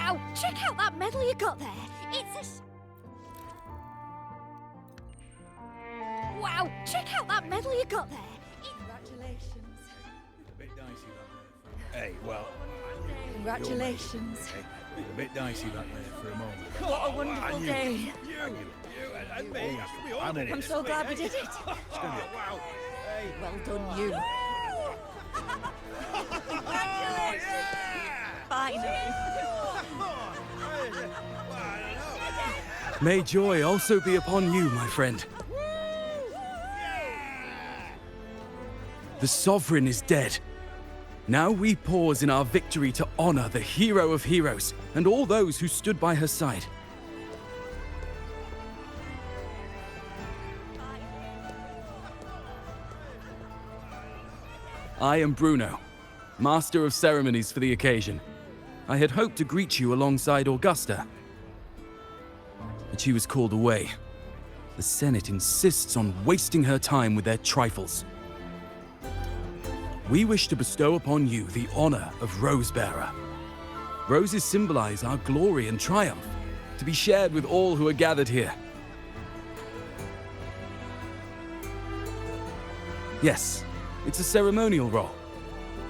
Wow, check out that medal you got there. Wow, check out that medal you got there. Congratulations. A bit dicey that there. Hey, well. Congratulations. A bit dicey that there for a moment. What a wonderful day. You and me. I'm so glad we did it. Wow. Hey. Well done, you. Finally. May joy also be upon you, my friend. The Sovereign is dead. Now we pause in our victory to honor the hero of heroes and all those who stood by her side. I am Bruno, Master of Ceremonies for the occasion. I had hoped to greet you alongside Augusta, but she was called away. The Senate insists on wasting her time with their trifles. We wish to bestow upon you the honor of Rosebearer. Roses symbolize our glory and triumph, to be shared with all who are gathered here. Yes, it's a ceremonial role.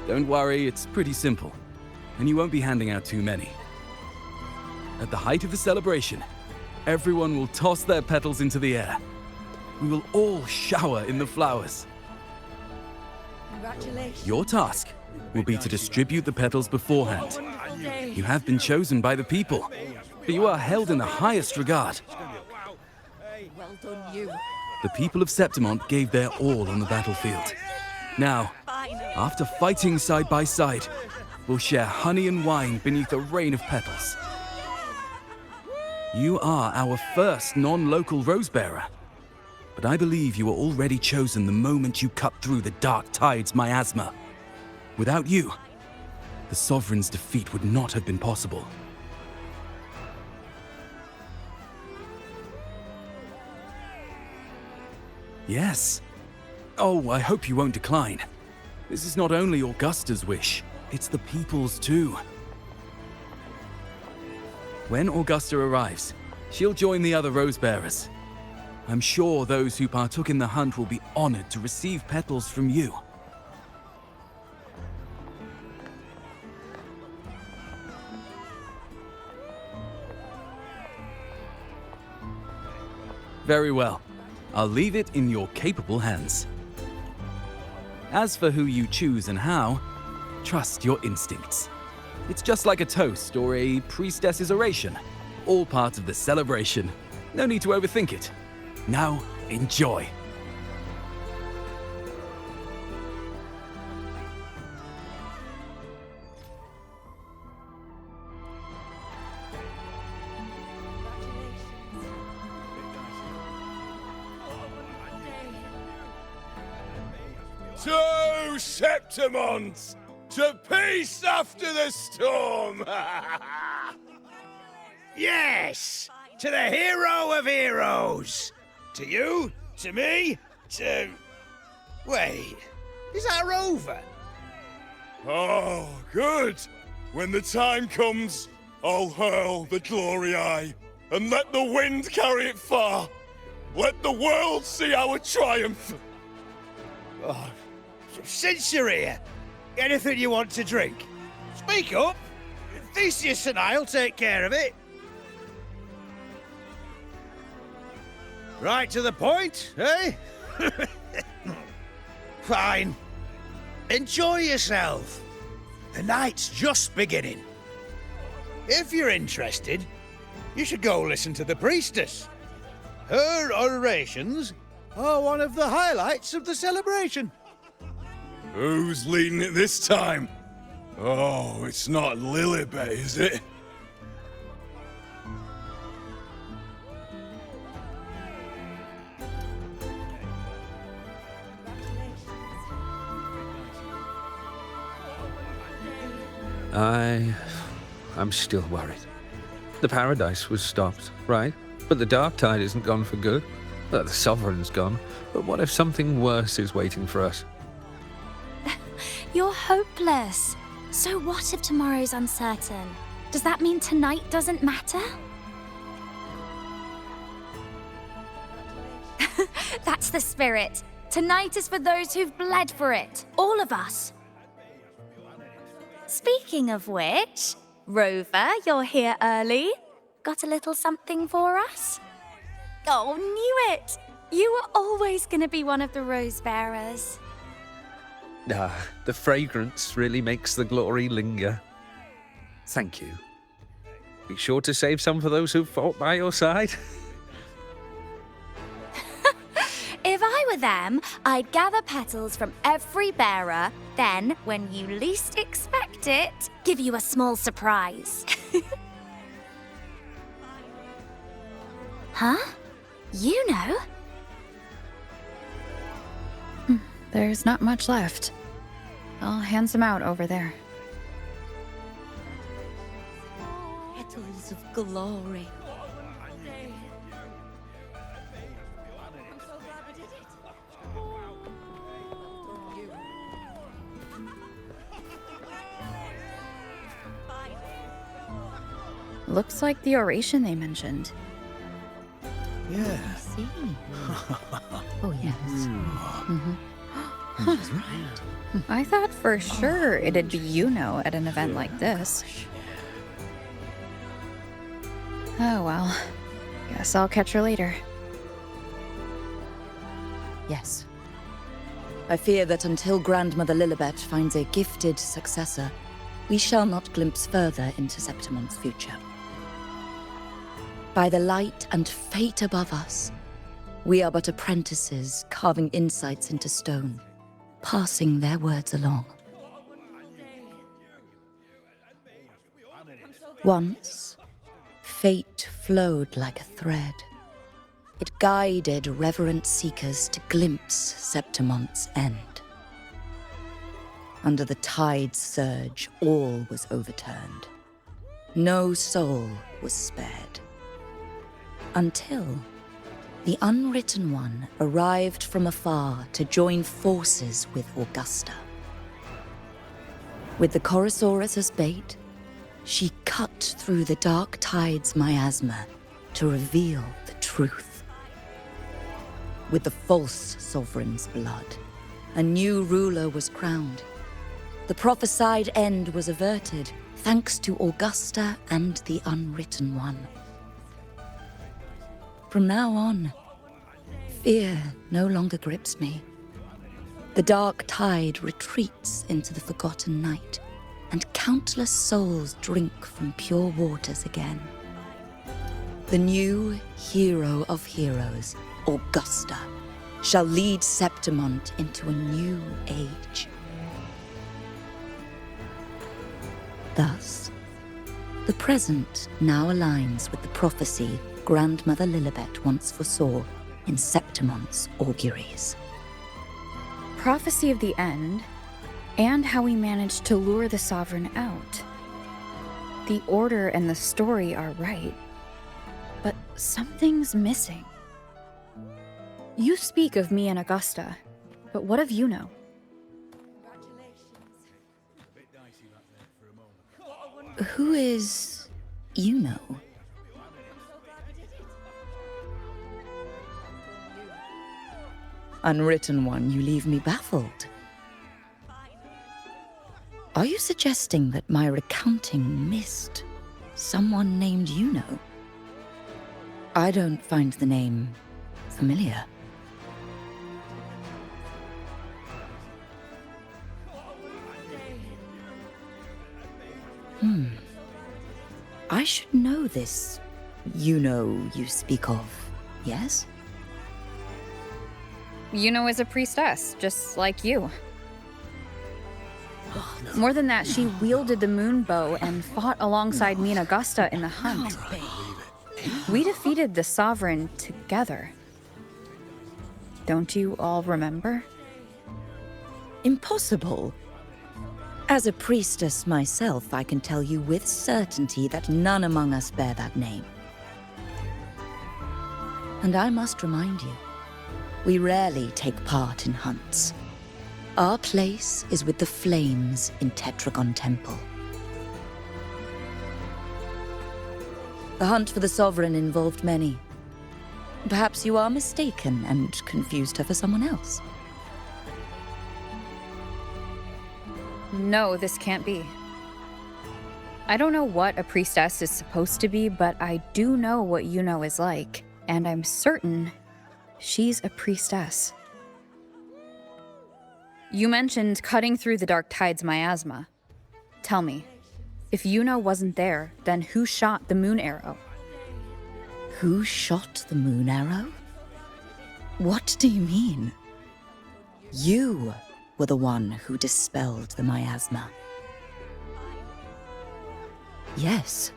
Don't worry, it's pretty simple, and you won't be handing out too many. At the height of the celebration, everyone will toss their petals into the air. We will all shower in the flowers. Congratulations. Your task will be to distribute the petals beforehand. Wonderful day. You have been chosen by the people, but you are held in the highest regard. Well done, you. The people of Septimont gave their all on the battlefield. Now, Finally. after fighting side by side, we'll share honey and wine beneath a rain of petals. You are our first non-local Rosebearer, but I believe you were already chosen the moment you cut through the dark tide's miasma. Without you, the Sovereign's defeat would not have been possible. Yes. Oh, I hope you won't decline. This is not only Augusta's wish, it's the people's too. When Augusta arrives, she'll join the other Rosebearers. I'm sure those who partook in the hunt will be honored to receive petals from you. Very well. I'll leave it in your capable hands. As for who you choose and how, trust your instincts. It's just like a toast or a priestess's oration, all part of the celebration. No need to overthink it. Now, enjoy. To Septimont! To peace after the storm! Yes! To the hero of heroes! To you, to me, to... Wait, is that a rover? Oh, good. When the time comes, I'll hurl the glory eye and let the wind carry it far. Let the world see our triumph. Oh, since you're here, anything you want to drink? Speak up. Theseus and I'll take care of it. Right to the point, eh? Fine. Enjoy yourself. The night's just beginning. If you're interested, you should go listen to the priestess. Her orations are one of the highlights of the celebration. Who's leading it this time? Oh, it's not Lilibet, is it? I'm still worried. The paradise was stopped, right? But the dark tide isn't gone for good. The Sovereign's gone. But what if something worse is waiting for us? You're hopeless. So what if tomorrow's uncertain? Does that mean tonight doesn't matter? That's the spirit. Tonight is for those who've bled for it. All of us. Speaking of which, Rover, you're here early. Got a little something for us? Oh, knew it! You were always gonna be one of the rose bearers. The fragrance really makes the glory linger. Thank you. Be sure to save some for those who fought by your side. If I were them, I'd gather petals from every bearer, then, when you least expect it, give you a small surprise. Huh? You know? There's not much left. I'll hand some out over there. Petals of glory. Looks like the oration they mentioned. Yeah. See. Oh, yes. I thought for sure it'd be at an event like this. Oh well. Guess I'll catch her later. Yes. I fear that until Grandmother Lilibet finds a gifted successor, we shall not glimpse further into Septimon's future. By the light and fate above us, we are but apprentices carving insights into stone, passing their words along. Once, fate flowed like a thread. It guided reverent seekers to glimpse Septimon's end. Under the tide's surge, all was overturned. No soul was spared. Until the Unwritten One arrived from afar to join forces with Augusta. With the Chorosaurus as bait, she cut through the dark tide's miasma to reveal the truth. With the false sovereign's blood, a new ruler was crowned. The prophesied end was averted, thanks to Augusta and the Unwritten One. From now on, fear no longer grips me. The dark tide retreats into the forgotten night, and countless souls drink from pure waters again. The new hero of heroes, Augusta, shall lead Septimon into a new age. Thus, the present now aligns with the prophecy Grandmother Lilibet once foresaw in Septimon's auguries. Prophecy of the end, and how we managed to lure the Sovereign out. The order and the story are right, but something's missing. You speak of me and Augusta, but what of Yuno? Who is Yuno? Unwritten One, you leave me baffled. Are you suggesting that my recounting missed someone named Yuno? I don't find the name familiar. I should know this Yuno you speak of, yes? Yuno is a priestess, just like you. More than that, she wielded the moon bow and fought alongside me and Augusta in the hunt. We defeated the Sovereign together. Don't you all remember? Impossible. As a priestess myself, I can tell you with certainty that none among us bear that name. And I must remind you, we rarely take part in hunts. Our place is with the flames in Tetragon Temple. The hunt for the Sovereign involved many. Perhaps you are mistaken and confused her for someone else. No, this can't be. I don't know what a priestess is supposed to be, but I do know what Yuno is like, and I'm certain she's a priestess. You mentioned cutting through the dark tide's miasma. Tell me, if Yuno wasn't there, then who shot the moon arrow? Who shot the moon arrow? What do you mean? You were the one who dispelled the miasma. Yes.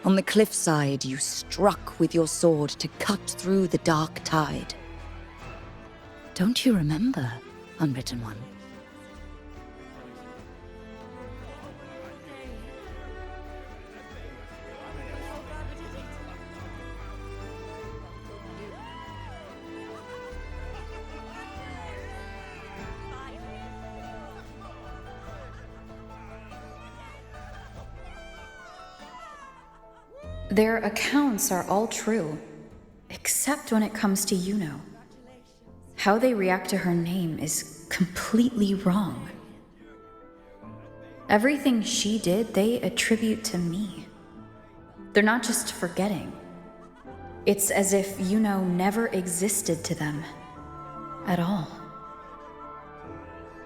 On the cliffside, you struck with your sword to cut through the dark tide. Don't you remember, Unwritten One? Their accounts are all true, except when it comes to Yuno. How they react to her name is completely wrong. Everything she did, they attribute to me. They're not just forgetting. It's as if Yuno never existed to them at all.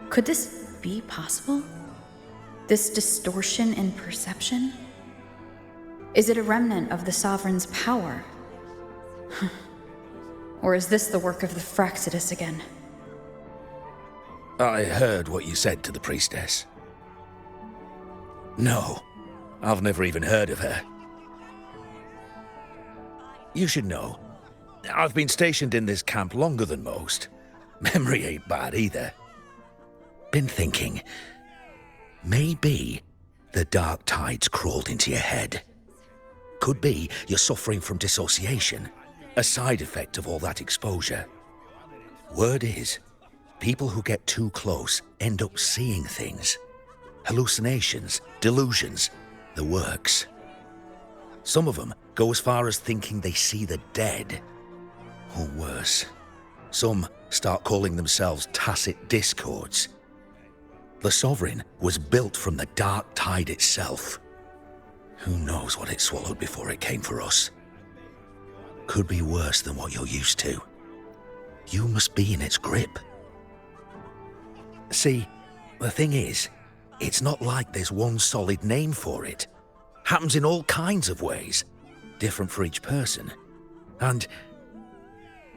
Could this be possible? This distortion in perception? Is it a remnant of the Sovereign's power? Or is this the work of the Fraxidus again? I heard what you said to the priestess. No, I've never even heard of her. You should know, I've been stationed in this camp longer than most. Memory ain't bad either. Been thinking, maybe the dark tide's crawled into your head. Could be you're suffering from dissociation, a side effect of all that exposure. Word is, people who get too close end up seeing things. Hallucinations, delusions, the works. Some of them go as far as thinking they see the dead. Or worse, some start calling themselves tacit discords. The Sovereign was built from the dark tide itself. Who knows what it swallowed before it came for us? Could be worse than what you're used to. You must be in its grip. See, the thing is, it's not like there's one solid name for it. Happens in all kinds of ways, different for each person. And,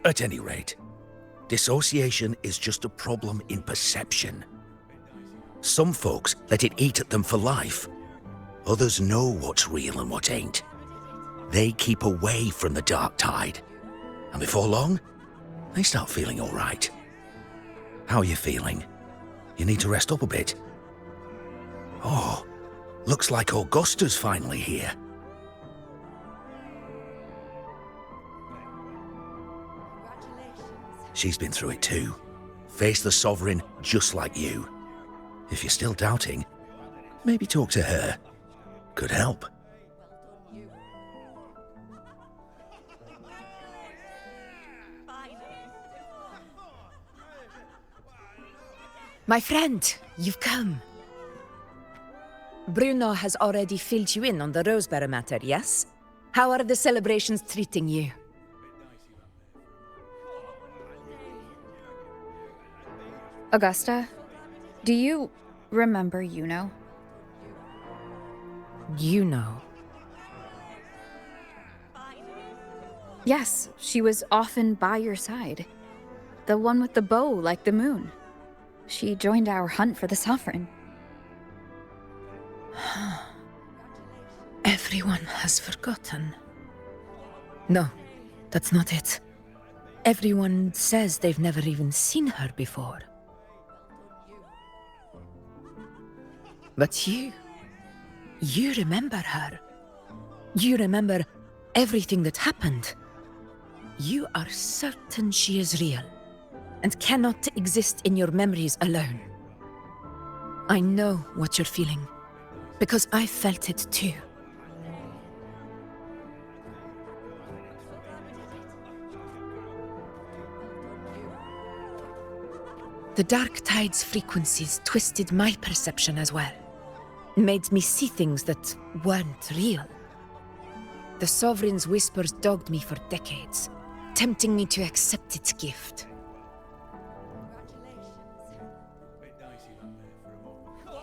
at any rate, dissociation is just a problem in perception. Some folks let it eat at them for life. Others know what's real and what ain't. They keep away from the dark tide. And before long, they start feeling all right. How are you feeling? You need to rest up a bit. Oh, looks like Augusta's finally here. She's been through it too. Faced the Sovereign just like you. If you're still doubting, maybe talk to her. Could help. My friend, you've come. Bruno has already filled you in on the Rosebearer matter, yes? How are the celebrations treating you? Augusta, do you remember Yuno? You know. Yes, she was often by your side. The one with the bow like the moon. She joined our hunt for the Sovereign. Everyone has forgotten. No, that's not it. Everyone says they've never even seen her before. But you remember her. You remember everything that happened. You are certain she is real and cannot exist in your memories alone. I know what you're feeling, because I felt it too. The dark tide's frequencies twisted my perception as well, made me see things that weren't real. The Sovereign's whispers dogged me for decades, tempting me to accept its gift.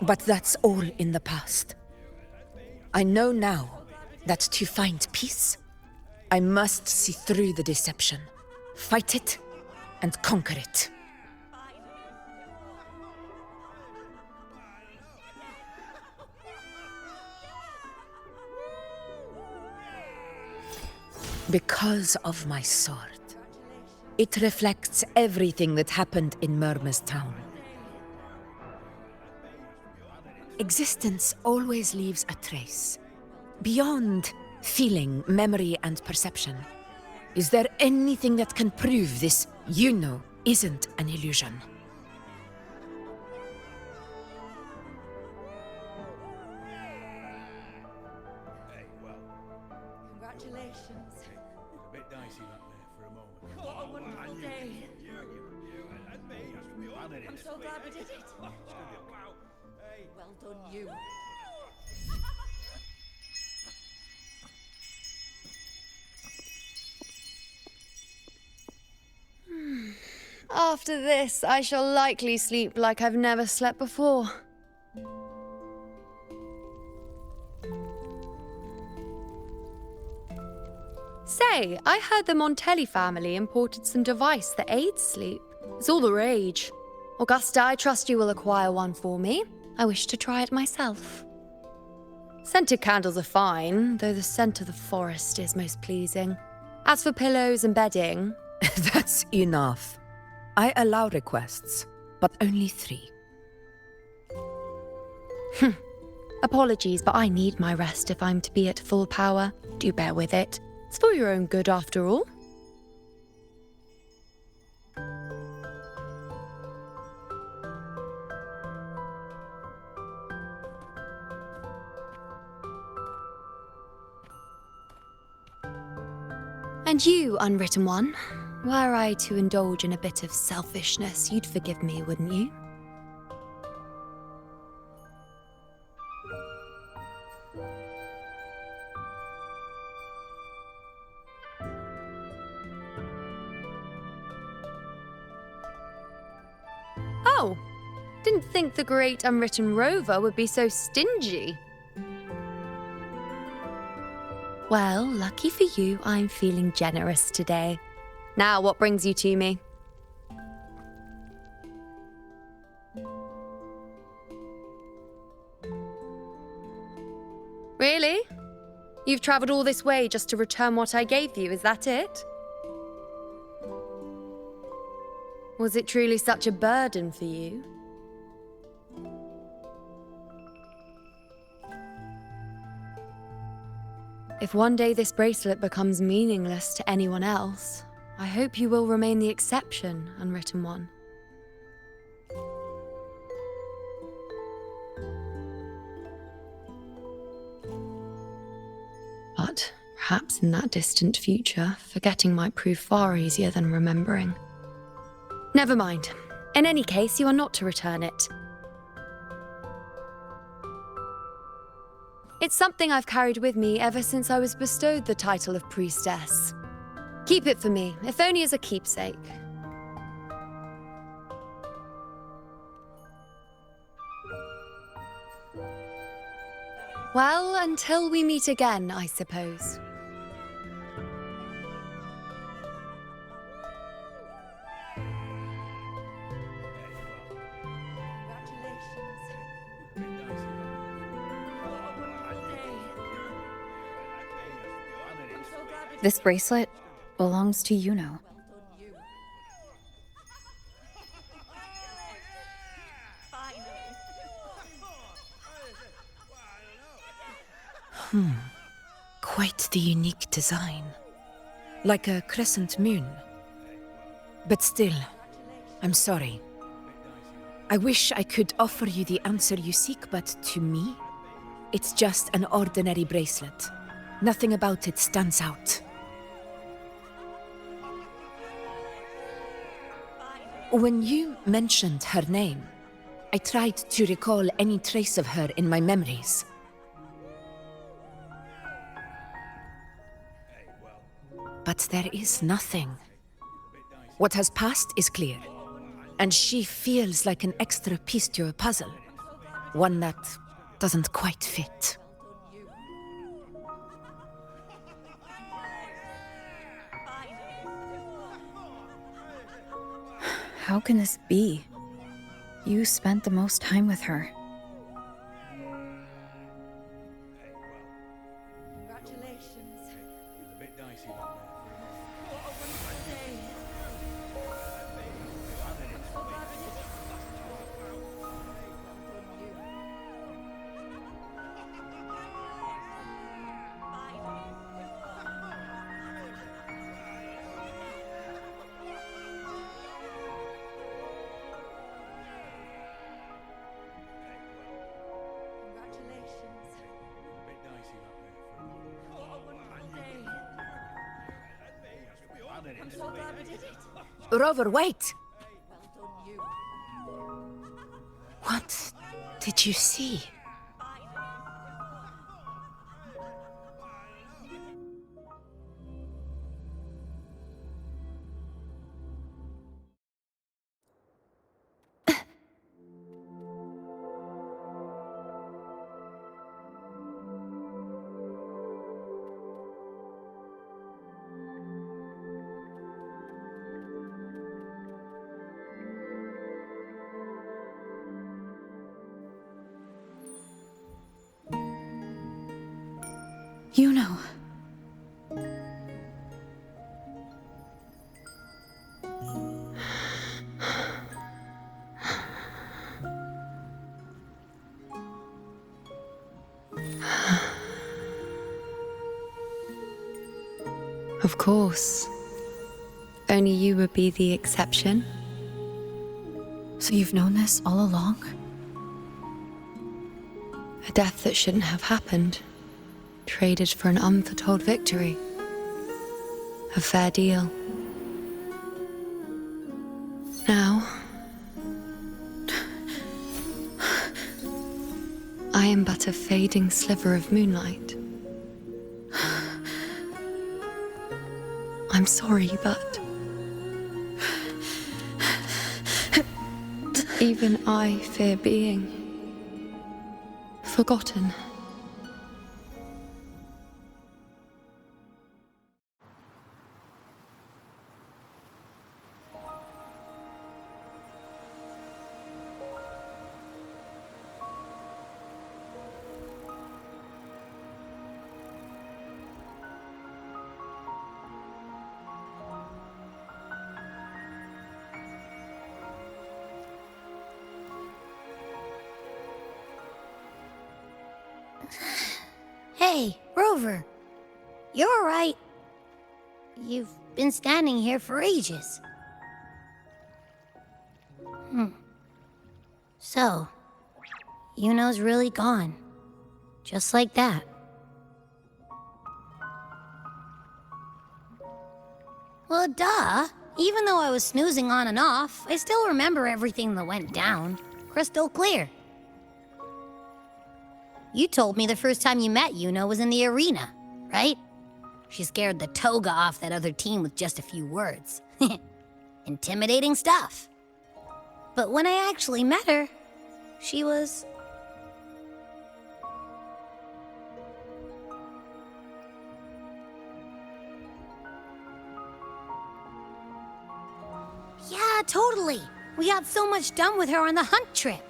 But that's all in the past. I know now that to find peace, I must see through the deception, fight it, and conquer it. Because of my sword. It reflects everything that happened in Murma's town. Existence always leaves a trace. Beyond feeling, memory, and perception. Is there anything that can prove this, isn't an illusion? Congratulations. A bit dicey up there for a moment. What a wonderful day. I'm so glad we did it. Well done, you. After this, I shall likely sleep like I've never slept before. Say, I heard the Montelli family imported some device that aids sleep. It's all the rage. Augusta, I trust you will acquire one for me. I wish to try it myself. Scented candles are fine, though the scent of the forest is most pleasing. As for pillows and bedding... That's enough. I allow requests, but only 3. Apologies, but I need my rest if I'm to be at full power. Do bear with it. It's for your own good, after all. And you, unwritten one, were I to indulge in a bit of selfishness, you'd forgive me, wouldn't you? Oh, didn't think the great unwritten rover would be so stingy. Well, lucky for you, I'm feeling generous today. Now, what brings you to me? Really? You've travelled all this way just to return what I gave you, is that it? Was it truly such a burden for you? If one day this bracelet becomes meaningless to anyone else, I hope you will remain the exception, unwritten one. But perhaps in that distant future, forgetting might prove far easier than remembering. Never mind. In any case, you are not to return it. It's something I've carried with me ever since I was bestowed the title of priestess. Keep it for me, if only as a keepsake. Well, until we meet again, I suppose. This bracelet belongs to Yuno. Quite the unique design. Like a crescent moon. But still, I'm sorry. I wish I could offer you the answer you seek, but to me, it's just an ordinary bracelet. Nothing about it stands out. When you mentioned her name, I tried to recall any trace of her in my memories. But there is nothing. What has passed is clear, and she feels like an extra piece to a puzzle, one that doesn't quite fit. How can this be? You spent the most time with her. Congratulations. It's a bit dicey back there. What a wonderful day. Congratulations. It's a bit dicey back there. What a wonderful day. I'm so glad we did it. Rover, wait! Well done, you. What did you see? You know. Of course. Only you would be the exception. So you've known this all along? A death that shouldn't have happened. Traded for an unforetold victory. A fair deal. Now, I am but a fading sliver of moonlight. I'm sorry, but even I fear being forgotten. Hey, Rover. You're all right. You've been standing here for ages. So, Yuno's really gone. Just like that. Well, duh. Even though I was snoozing on and off, I still remember everything that went down. Crystal clear. You told me the first time you met Yuno was in the arena, right? She scared the toga off that other team with just a few words. Intimidating stuff. But when I actually met her, she was... Yeah, totally. We got so much done with her on the hunt trip.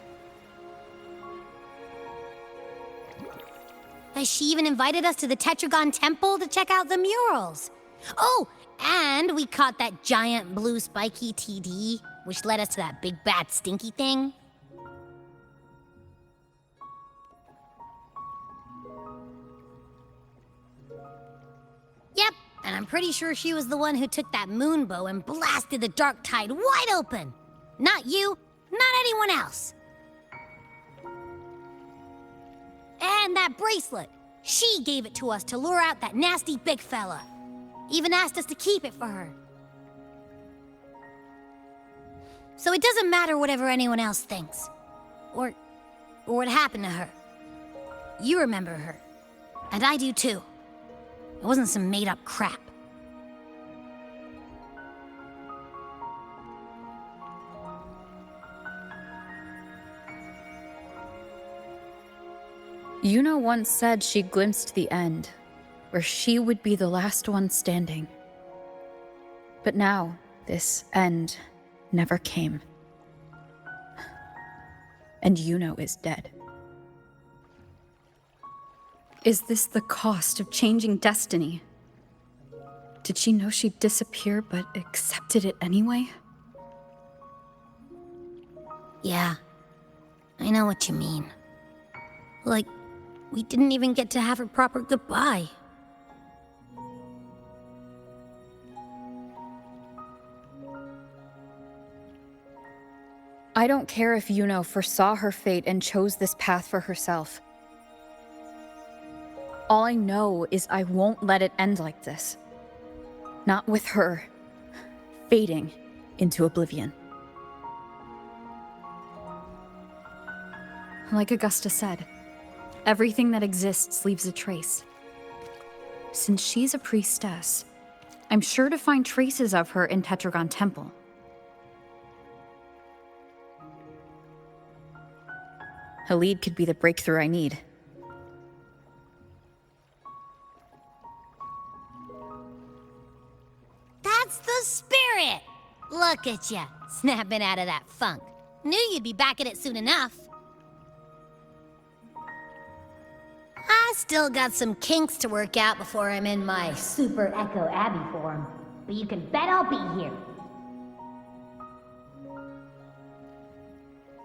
She even invited us to the Tetragon Temple to check out the murals. Oh, and we caught that giant blue spiky TD, which led us to that big bad stinky thing. Yep, and I'm pretty sure she was the one who took that moon bow and blasted the dark tide wide open. Not you, not anyone else. And that bracelet. She gave it to us to lure out that nasty big fella. Even asked us to keep it for her. So it doesn't matter whatever anyone else thinks. Or what happened to her. You remember her. And I do too. It wasn't some made-up crap. Yuno once said she glimpsed the end, where she would be the last one standing. But now, this end never came. And Yuno is dead. Is this the cost of changing destiny? Did she know she'd disappear but accepted it anyway? Yeah, I know what you mean. Like, we didn't even get to have a proper goodbye. I don't care if Yuno foresaw her fate and chose this path for herself. All I know is I won't let it end like this. Not with her fading into oblivion. Like Augusta said, everything that exists leaves a trace. Since she's a priestess, I'm sure to find traces of her in Tetragon Temple. A lead could be the breakthrough I need. That's the spirit! Look at ya, snapping out of that funk. Knew you'd be back at it soon enough. I still got some kinks to work out before I'm in my Super Echo Abbey form, but you can bet I'll be here.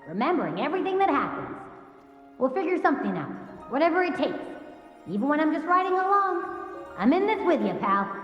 Remembering everything that happens. We'll figure something out, whatever it takes. Even when I'm just riding along. I'm in this with you, pal.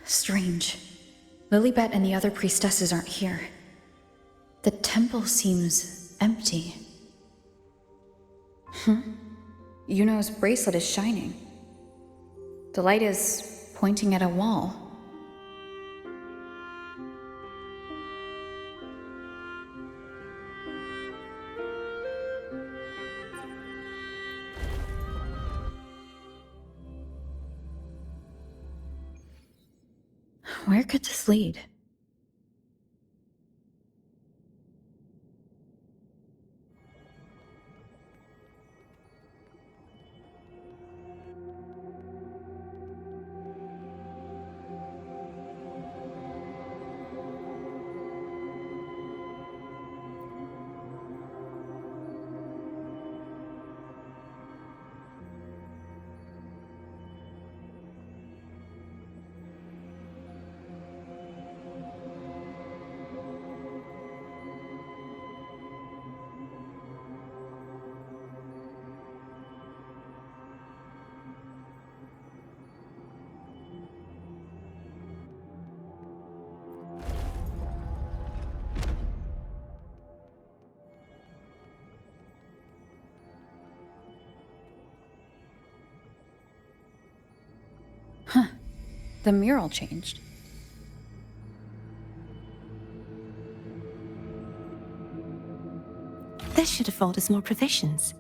Strange. Lilibet and the other priestesses aren't here. The temple seems empty. Yuno's bracelet is shining. The light is pointing at a wall. Where could this lead? The mural changed. This should afford us more provisions.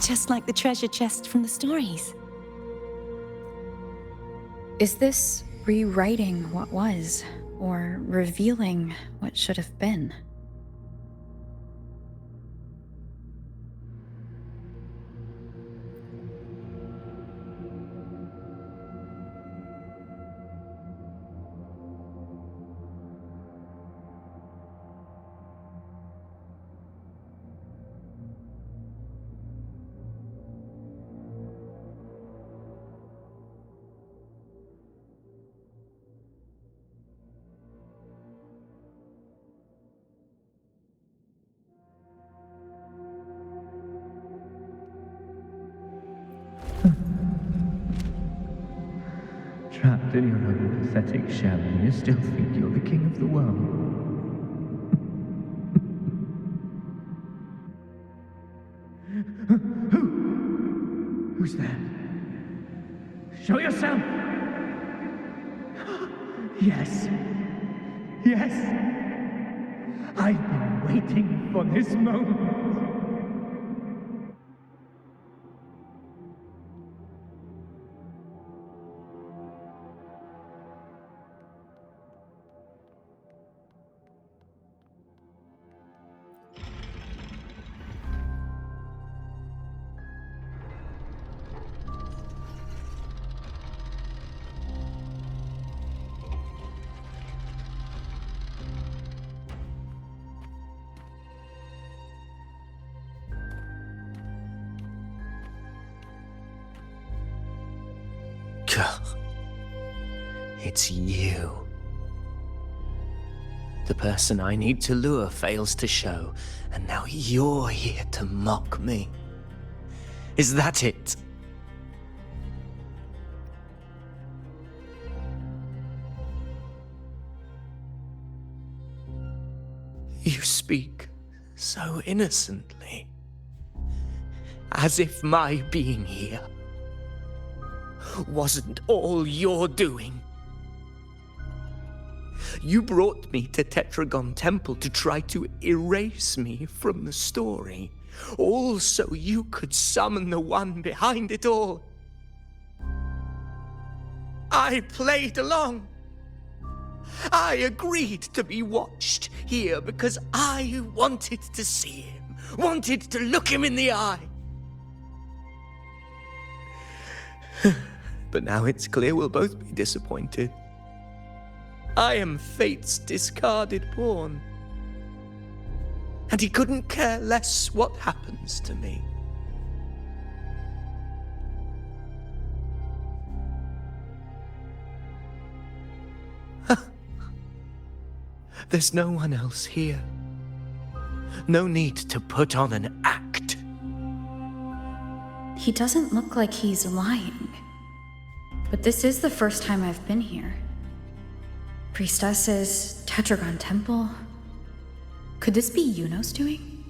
Just like the treasure chest from the stories. Is this rewriting what was, or revealing what should have been? Trapped in your own pathetic shell, and you still think you're the king of the world. Who's there? Show yourself! Yes. Yes. I've been waiting for this moment. It's you. The person I need to lure fails to show, and now you're here to mock me. Is that it? You speak so innocently, as if my being here wasn't all you're doing. You brought me to Tetragon Temple to try to erase me from the story, all so you could summon the one behind it all. I played along. I agreed to be watched here because I wanted to see him, wanted to look him in the eye. But now it's clear we'll both be disappointed. I am fate's discarded pawn. And he couldn't care less what happens to me. There's no one else here. No need to put on an act. He doesn't look like he's lying. But this is the first time I've been here. Priestesses, Tetragon Temple. Could this be Yuno's doing?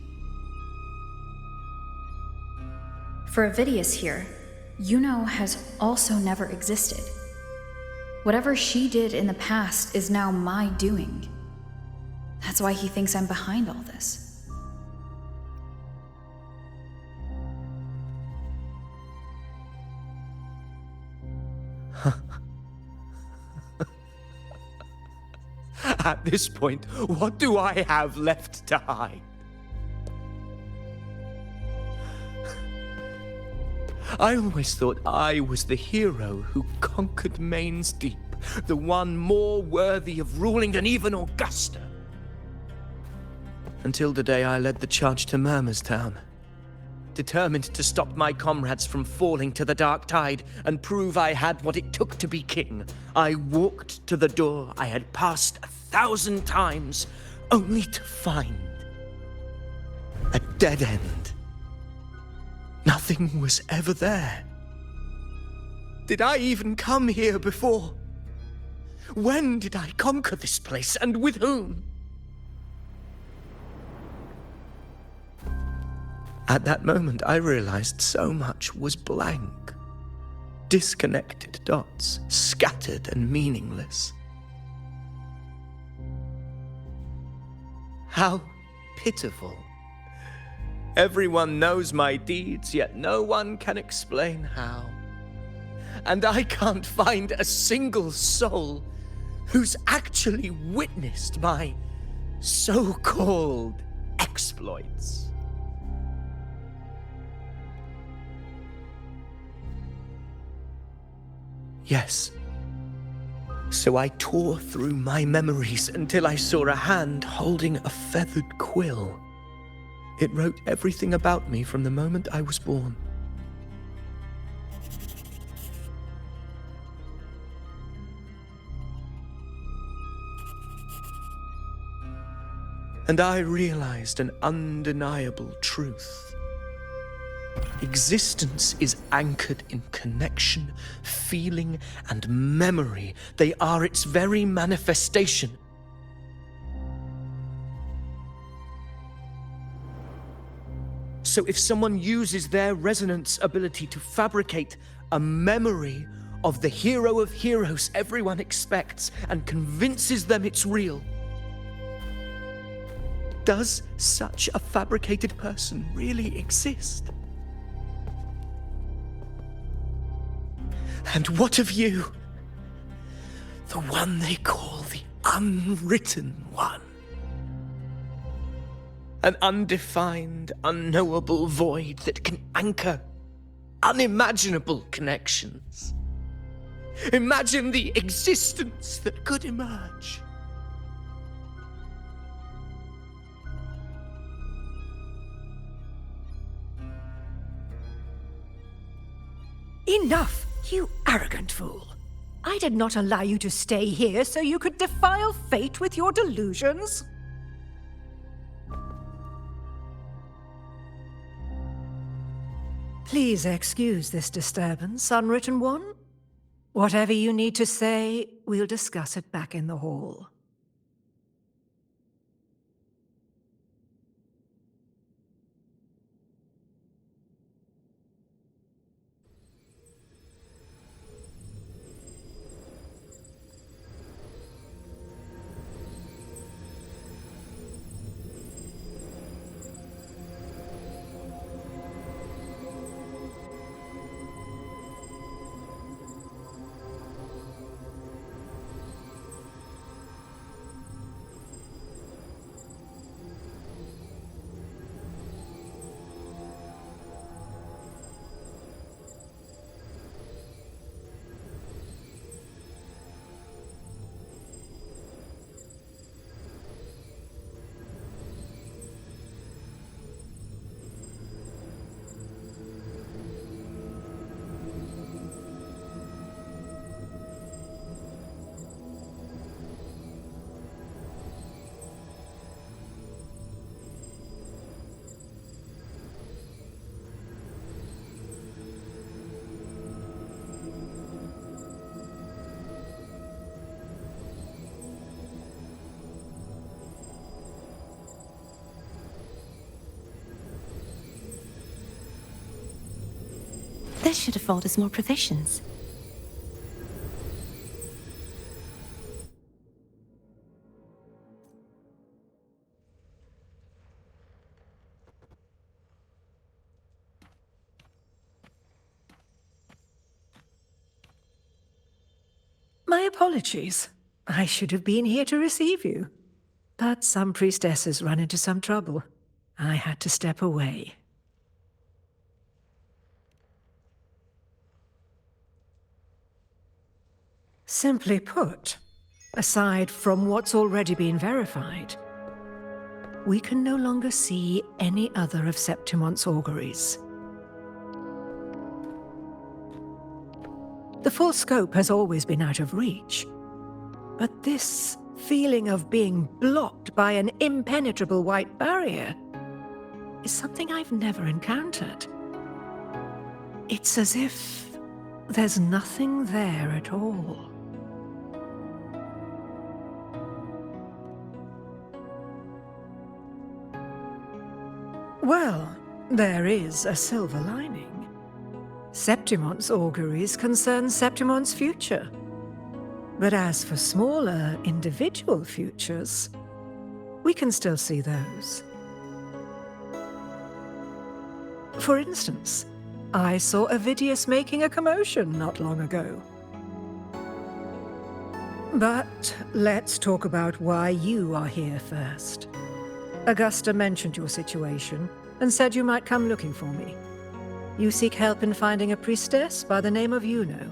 For Avidius here, Yuno has also never existed. Whatever she did in the past is now my doing. That's why he thinks I'm behind all this. At this point, what do I have left to hide? I always thought I was the hero who conquered Main's Deep, the one more worthy of ruling than even Augusta. Until the day I led the charge to Murmur's Town, determined to stop my comrades from falling to the dark tide and prove I had what it took to be king. I walked to the door I had passed 1,000 times, only to find a dead end. Nothing was ever there. Did I even come here before? When did I conquer this place, and with whom? At that moment, I realized so much was blank. Disconnected dots, scattered and meaningless. How pitiful. Everyone knows my deeds, yet no one can explain how. And I can't find a single soul who's actually witnessed my so-called exploits. Yes. So I tore through my memories until I saw a hand holding a feathered quill. It wrote everything about me from the moment I was born. And I realized an undeniable truth. Existence is anchored in connection, feeling, and memory. They are its very manifestation. So if someone uses their resonance ability to fabricate a memory of the hero of heroes everyone expects and convinces them it's real, does such a fabricated person really exist? And what of you? The one they call the Unwritten One. An undefined, unknowable void that can anchor unimaginable connections. Imagine the existence that could emerge. Enough, you arrogant fool. I did not allow you to stay here so you could defile fate with your delusions. Please excuse this disturbance, Unwritten One. Whatever you need to say, we'll discuss it back in the hall. This should afford us more provisions. My apologies. I should have been here to receive you. But some priestesses ran into some trouble. I had to step away. Simply put, aside from what's already been verified, we can no longer see any other of Septimon's auguries. The full scope has always been out of reach, but this feeling of being blocked by an impenetrable white barrier is something I've never encountered. It's as if there's nothing there at all. Well, there is a silver lining. Septimon's auguries concern Septimon's future. But as for smaller, individual futures, we can still see those. For instance, I saw Avidius making a commotion not long ago. But let's talk about why you are here first. Augusta mentioned your situation and said you might come looking for me. You seek help in finding a priestess by the name of Yuno.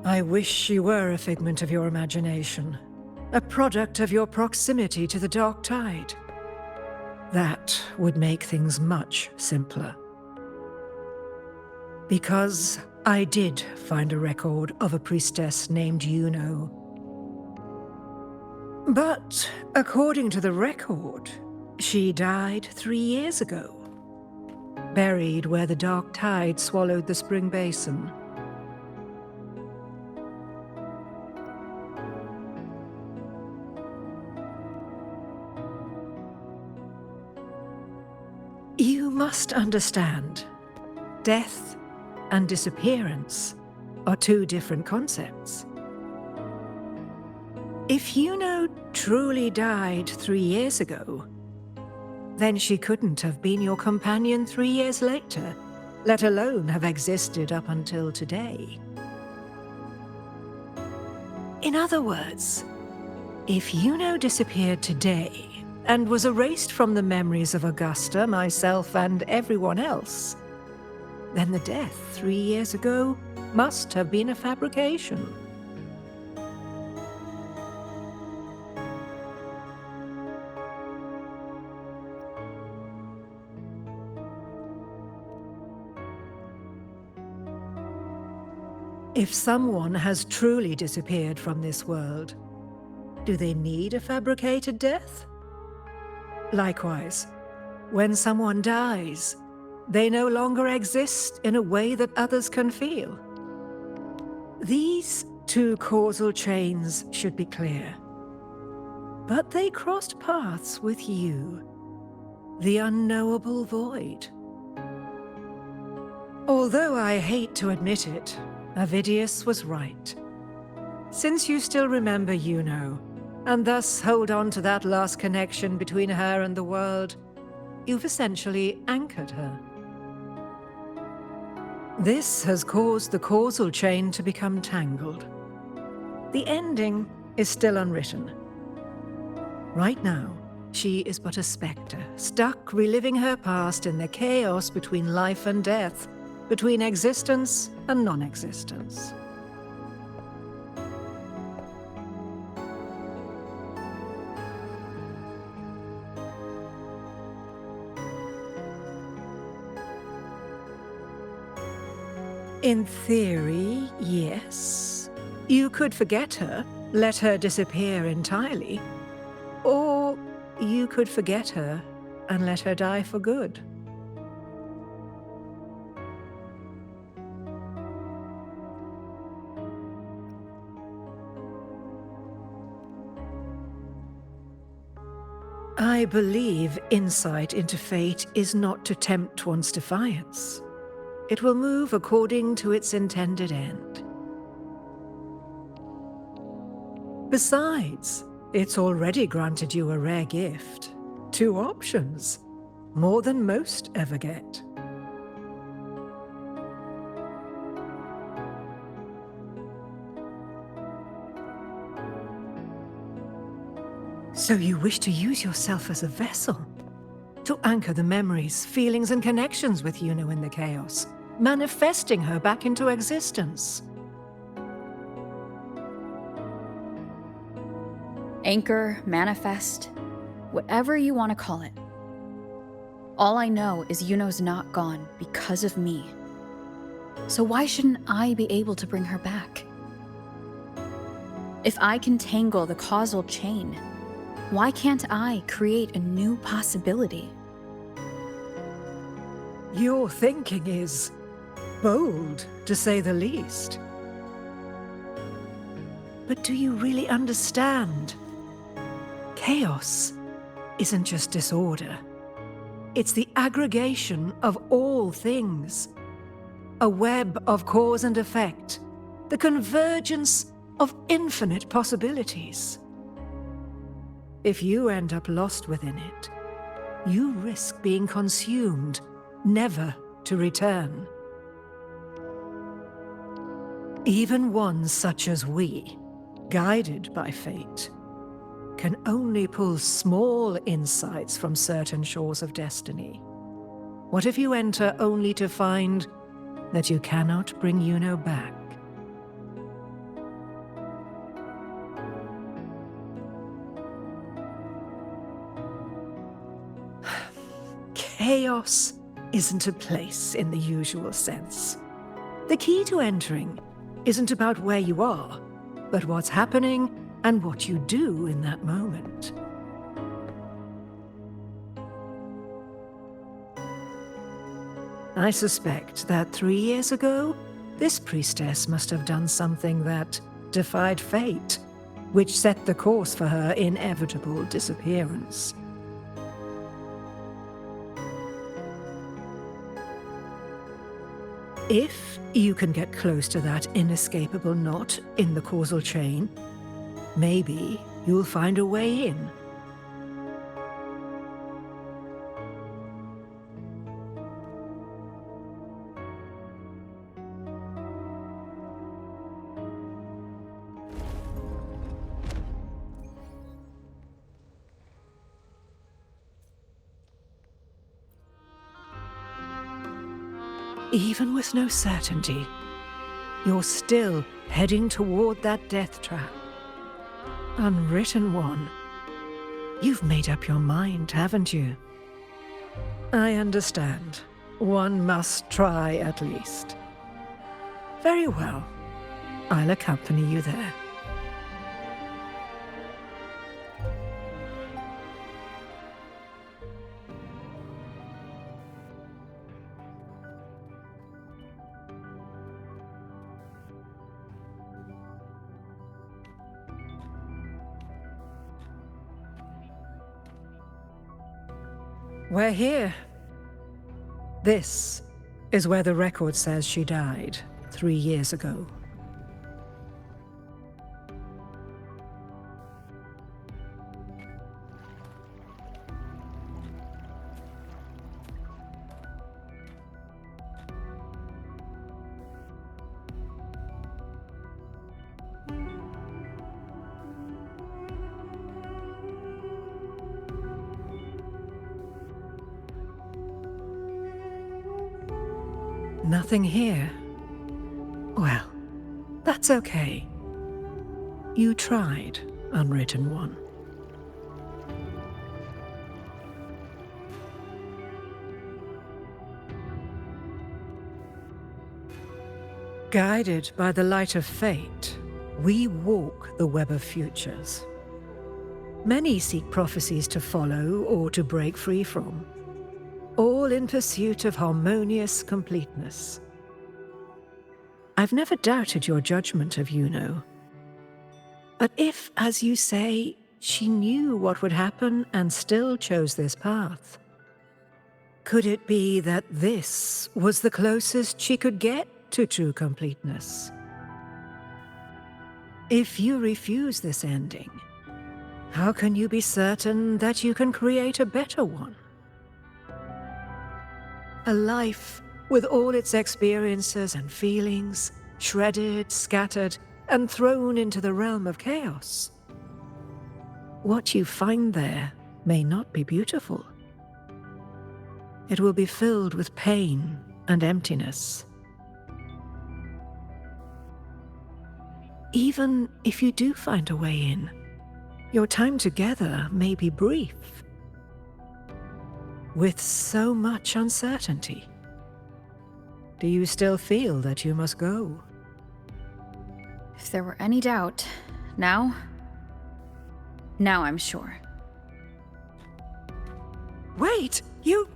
I wish she were a figment of your imagination, a product of your proximity to the Dark Tide. That would make things much simpler. Because I did find a record of a priestess named Yuno. But according to the record, she died 3 years ago, buried where the Dark Tide swallowed the Spring Basin. You must understand, death and disappearance are two different concepts. If Yuno truly died 3 years ago, then she couldn't have been your companion 3 years later, let alone have existed up until today. In other words, if Yuno disappeared today and was erased from the memories of Augusta, myself, and everyone else, then the death 3 years ago must have been a fabrication. If someone has truly disappeared from this world, do they need a fabricated death? Likewise, when someone dies, they no longer exist in a way that others can feel. These two causal chains should be clear. But they crossed paths with you, the unknowable void. Although I hate to admit it, Avidius was right. Since you still remember Yuno, and thus hold on to that last connection between her and the world, you've essentially anchored her. This has caused the causal chain to become tangled. The ending is still unwritten. Right now, she is but a spectre, stuck reliving her past in the chaos between life and death, between existence and non-existence. In theory, yes. You could forget her, let her disappear entirely. Or you could forget her and let her die for good. I believe insight into fate is not to tempt one's defiance. It will move according to its intended end. Besides, it's already granted you a rare gift. 2 options, more than most ever get. So you wish to use yourself as a vessel, to anchor the memories, feelings, and connections with Yuno in the chaos, manifesting her back into existence. Anchor, manifest, whatever you want to call it. All I know is Yuno's not gone because of me. So why shouldn't I be able to bring her back? If I can tangle the causal chain, why can't I create a new possibility? Your thinking is bold, to say the least. But do you really understand? Chaos isn't just disorder. It's the aggregation of all things. a web of cause and effect, the convergence of infinite possibilities. If you end up lost within it, you risk being consumed, never to return. Even ones such as we, guided by fate, can only pull small insights from certain shores of destiny. What if you enter only to find that you cannot bring Yuno back? Chaos isn't a place in the usual sense. The key to entering isn't about where you are, but what's happening and what you do in that moment. I suspect that 3 years ago, this priestess must have done something that defied fate, which set the course for her inevitable disappearance. If you can get close to that inescapable knot in the causal chain, maybe you'll find a way in. Even with no certainty, you're still heading toward that death trap. Unwritten one. You've made up your mind, haven't you? I understand. One must try at least. Very well. I'll accompany you there. We're here. This is where the record says she died 3 years ago. Nothing here. Well, that's okay. You tried, Unwritten One. Guided by the light of fate, we walk the web of futures. Many seek prophecies to follow or to break free from, all in pursuit of harmonious completeness. I've never doubted your judgment of Yuno. But if, as you say, she knew what would happen and still chose this path, could it be that this was the closest she could get to true completeness? If you refuse this ending, how can you be certain that you can create a better one? A life with all its experiences and feelings, shredded, scattered, and thrown into the realm of chaos. What you find there may not be beautiful. It will be filled with pain and emptiness. Even if you do find a way in, your time together may be brief. With so much uncertainty, do you still feel that you must go? If there were any doubt, now I'm sure. Wait, you...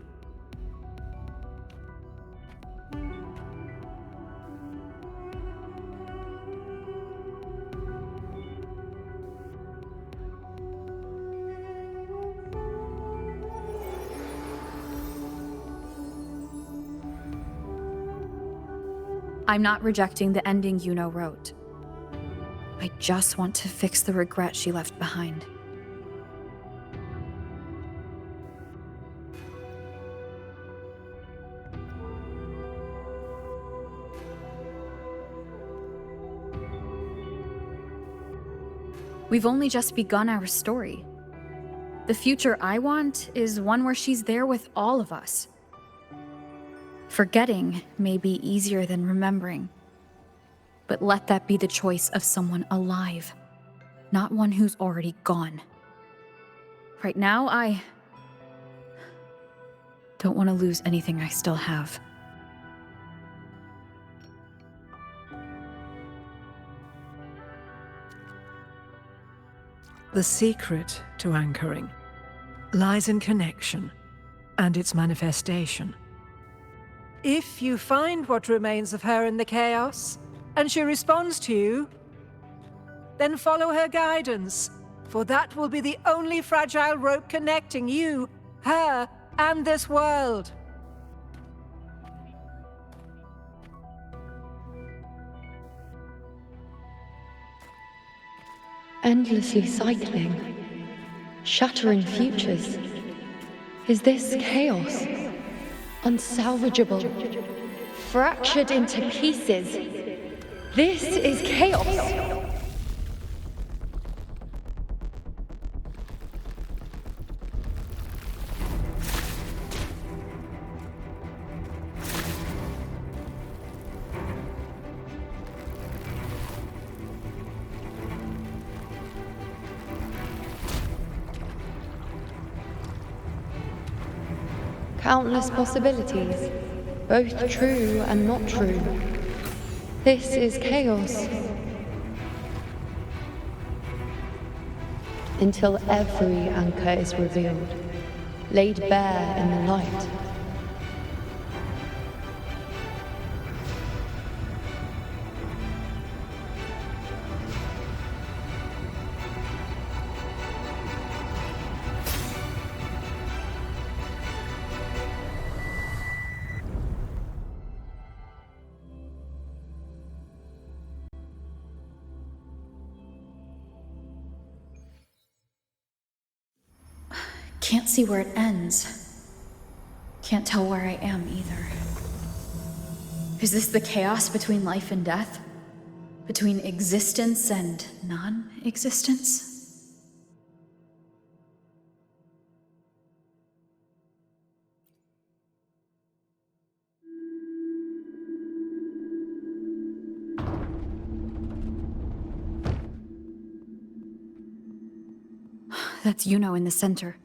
I'm not rejecting the ending Yuno wrote. I just want to fix the regret she left behind. We've only just begun our story. The future I want is one where she's there with all of us. Forgetting may be easier than remembering, but let that be the choice of someone alive, not one who's already gone. Right now, I don't want to lose anything I still have. The secret to anchoring lies in connection and its manifestation. If you find what remains of her in the chaos, and she responds to you, then follow her guidance, for that will be the only fragile rope connecting you, her, and this world. Endlessly cycling, shattering futures. Is this chaos? Unsalvageable, fractured into pieces. This is chaos. Countless possibilities, both true and not true. This is chaos. Until every anchor is revealed, laid bare in the light. Can't see where it ends. Can't tell where I am either. Is this the chaos between life and death? Between existence and non-existence? That's Yuno in the center.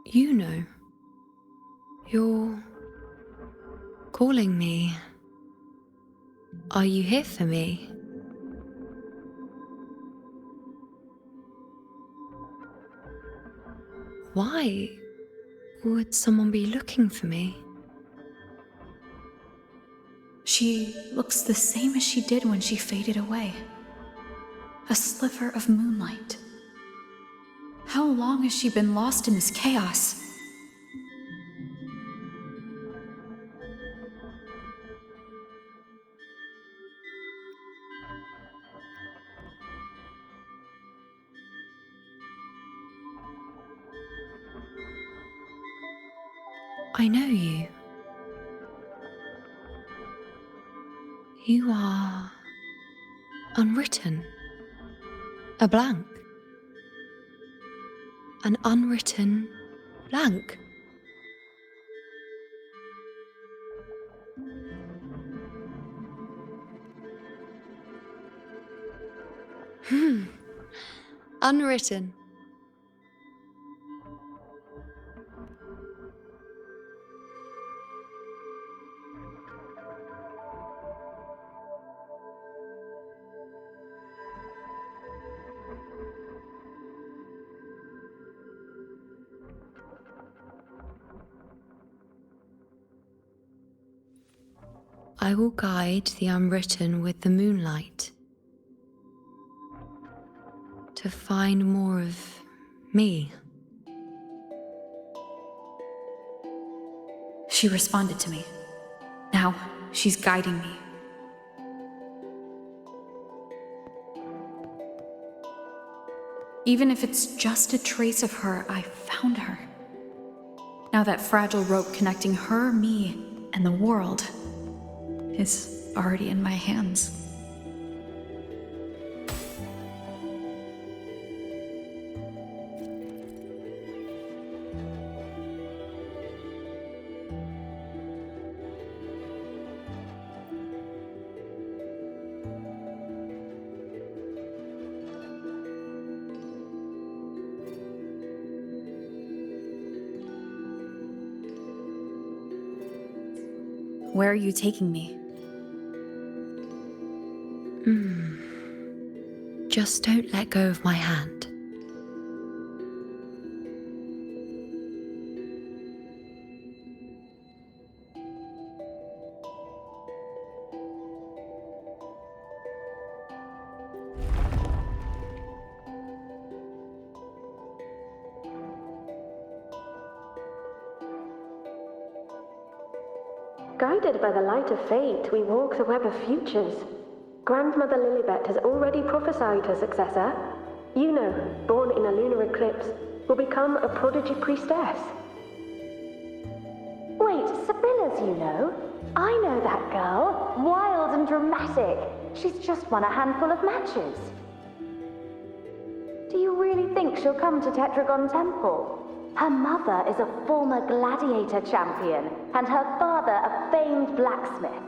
You know, you're calling me. Are you here for me? Why would someone be looking for me? She looks the same as she did when she faded away. A sliver of moonlight. How long has she been lost in this chaos? I know you. You are unwritten. A blank. An unwritten blank. Unwritten. I will guide the unwritten with the moonlight to find more of me. She responded to me. Now she's guiding me. Even if it's just a trace of her, I found her. Now that fragile rope connecting her, me, and the world is already in my hands. Where are you taking me? Just don't let go of my hand. Guided by the light of fate, we walk the web of futures. Grandmother Lilibet has already prophesied her successor. Yuno, born in a lunar eclipse, will become a prodigy priestess. Wait, Sibylla's Yuno? I know that girl. Wild and dramatic. She's just won a handful of matches. Do you really think she'll come to Tetragon Temple? Her mother is a former gladiator champion, and her father a famed blacksmith.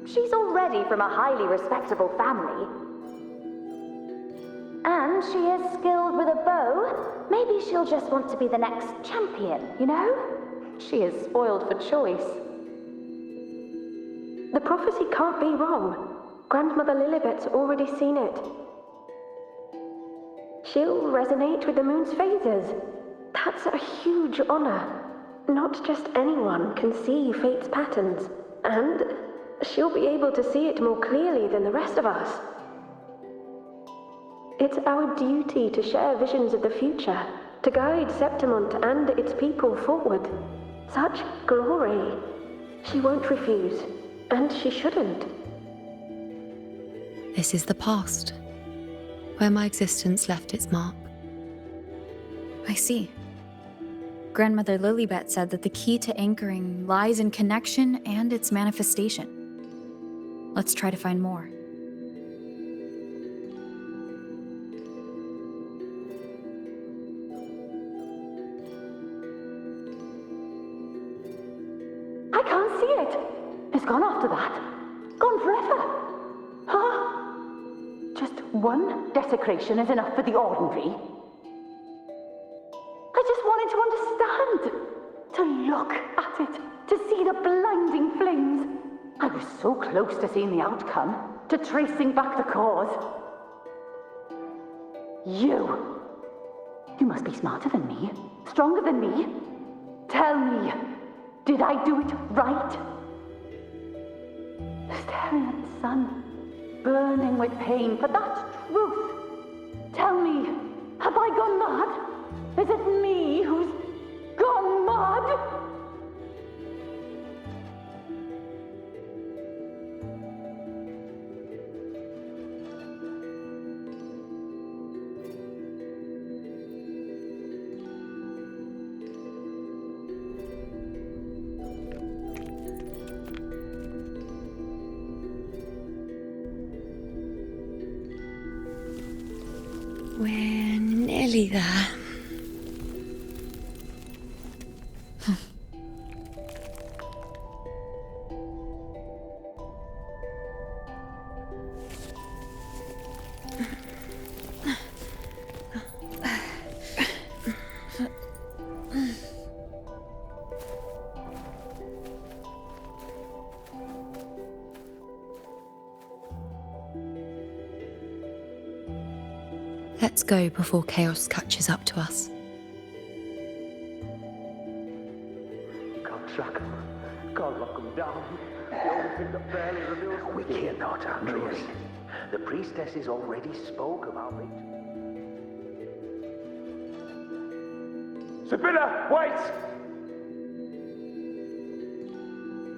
She's already from a highly respectable family. And she is skilled with a bow. Maybe she'll just want to be the next champion, you know? She is spoiled for choice. The prophecy can't be wrong. Grandmother Lilibet's already seen it. She'll resonate with the moon's phases. That's a huge honor. Not just anyone can see fate's patterns, and she'll be able to see it more clearly than the rest of us. It's our duty to share visions of the future, to guide Septimont and its people forward. Such glory. She won't refuse, and she shouldn't. This is the past, where my existence left its mark. I see. Grandmother Lilibet said that the key to anchoring lies in connection and its manifestation. Let's try to find more. I can't see it. It's gone after that. Gone forever. Huh? Just one desecration is enough for the ordinary. I just wanted to understand. To look at it. To see the blinding flames. I was so close to seeing the outcome. To tracing back the cause. You. You must be smarter than me. Stronger than me. Tell me. Did I do it right? Staring at the sun, burning with pain for that truth. Tell me, have I gone mad? Is it me who's gone mad? We're nearly there. go before chaos catches up to us. Can't track them. Can't lock them down. The only thing that barely reveals we cannot, Andreas. The priestesses already spoke about it. Sibylla, wait!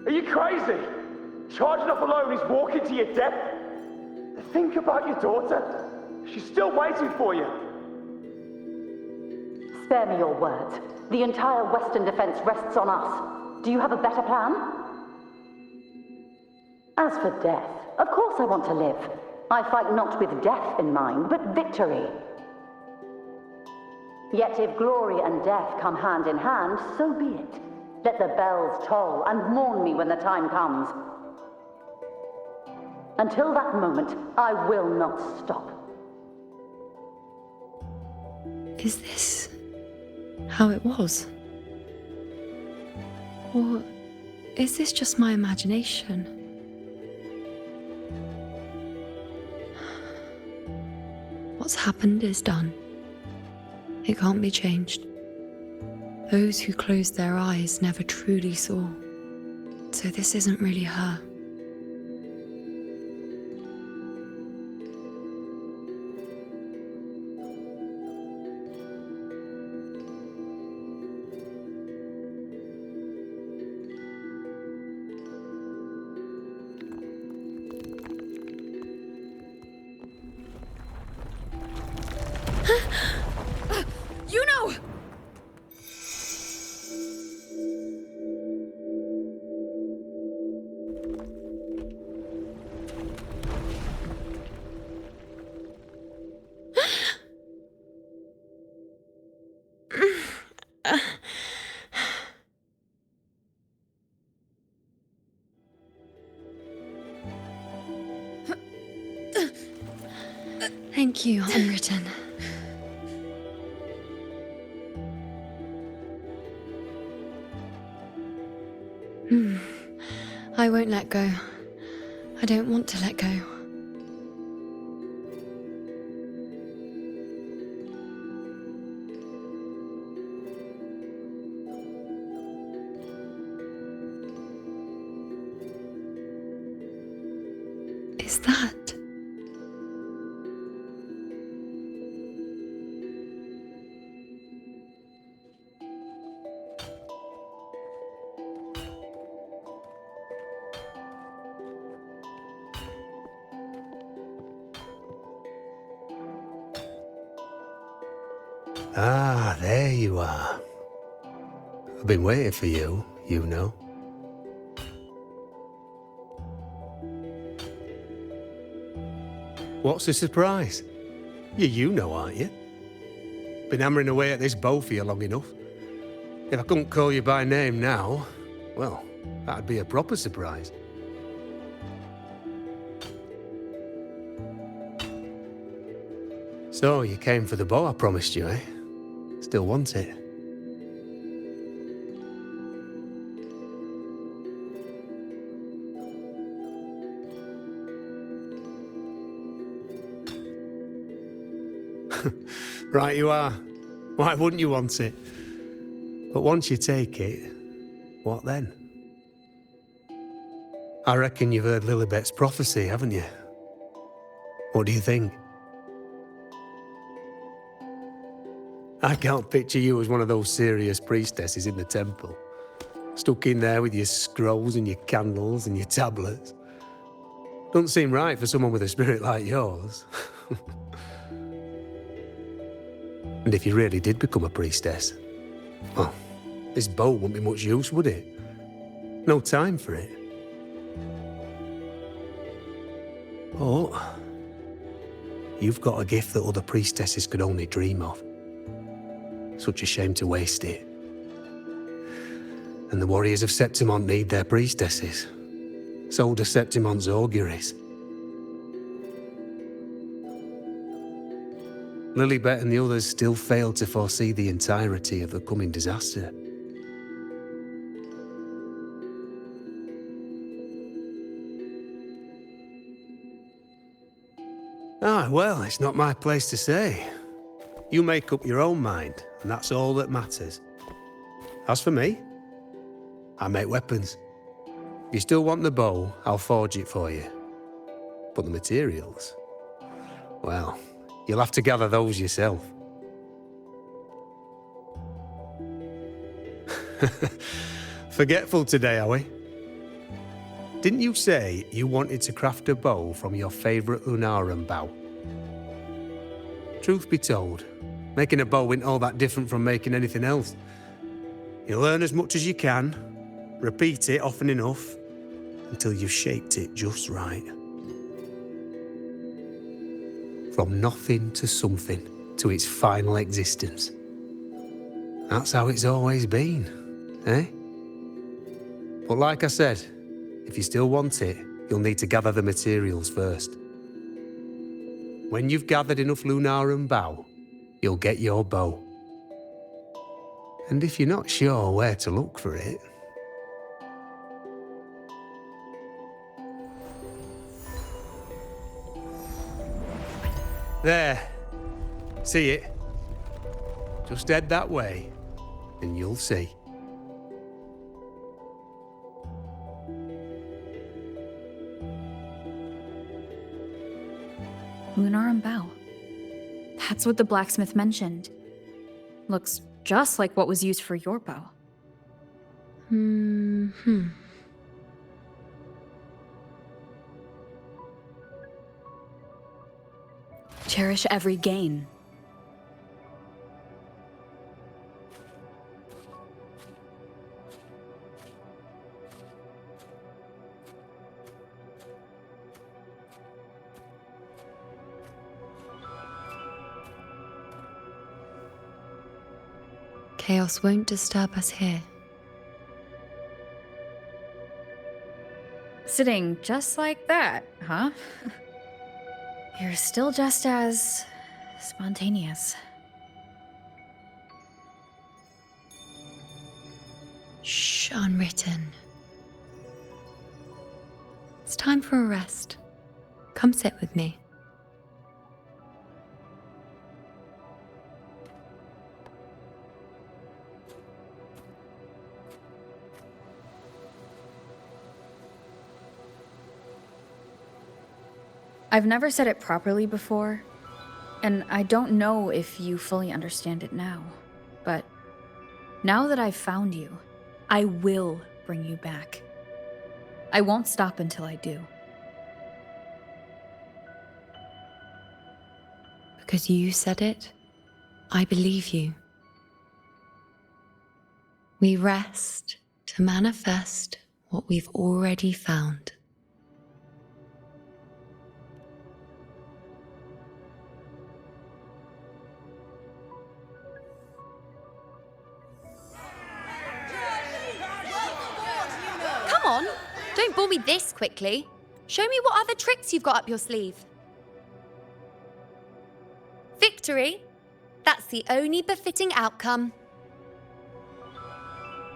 Are you crazy? Charging up alone is walking to your death. Think about your daughter. She's still waiting for you. Spare me your words. The entire Western defense rests on us. Do you have a better plan? As for death, of course I want to live. I fight not with death in mind, but victory. Yet if glory and death come hand in hand, so be it. Let the bells toll and mourn me when the time comes. Until that moment, I will not stop. Is this how it was? Or is this just my imagination? What's happened is done. It can't be changed. Those who closed their eyes never truly saw. So this isn't really her. You know! Thank you, Unwritten. I won't let go. I don't want to let go. Is that? Ah, there you are. I've been waiting for you, you know. What's the surprise? You know, aren't you? Been hammering away at this bow for you long enough. If I couldn't call you by name now, well, that'd be a proper surprise. So, you came for the bow I promised you, eh? Still want it? Right you are. Why wouldn't you want it? But once you take it, what then? I reckon you've heard Lilibet's prophecy, haven't you? What do you think? I can't picture you as one of those serious priestesses in the temple. Stuck in there with your scrolls and your candles and your tablets. Doesn't seem right for someone with a spirit like yours. And if you really did become a priestess, well, this bow wouldn't be much use, would it? No time for it. But you've got a gift that other priestesses could only dream of. Such a shame to waste it. And the warriors of Septimont need their priestesses. So do Septimont's auguries. Lilibet and the others still failed to foresee the entirety of the coming disaster. Ah, well, it's not my place to say. You make up your own mind, and that's all that matters. As for me, I make weapons. If you still want the bow, I'll forge it for you. But the materials, well, you'll have to gather those yourself. Forgetful today, are we? Didn't you say you wanted to craft a bow from your favourite Lunarum bow? Truth be told, making a bow ain't all that different from making anything else. You learn as much as you can, repeat it often enough, until you've shaped it just right. From nothing to something, to its final existence. That's how it's always been, eh? But like I said, if you still want it, you'll need to gather the materials first. When you've gathered enough Lunarum bow, you'll get your bow. And if you're not sure where to look for it, there. See it? Just head that way, and you'll see. Lunarum bow. That's what the blacksmith mentioned. Looks just like what was used for your bow. Cherish every gain. Chaos won't disturb us here. Sitting just like that, huh? You're still just as spontaneous. Shh, unwritten. It's time for a rest. Come sit with me. I've never said it properly before, and I don't know if you fully understand it now, but now that I've found you, I will bring you back. I won't stop until I do. Because you said it, I believe you. We rest to manifest what we've already found. Come on, don't bore me this quickly. Show me what other tricks you've got up your sleeve. Victory? That's the only befitting outcome.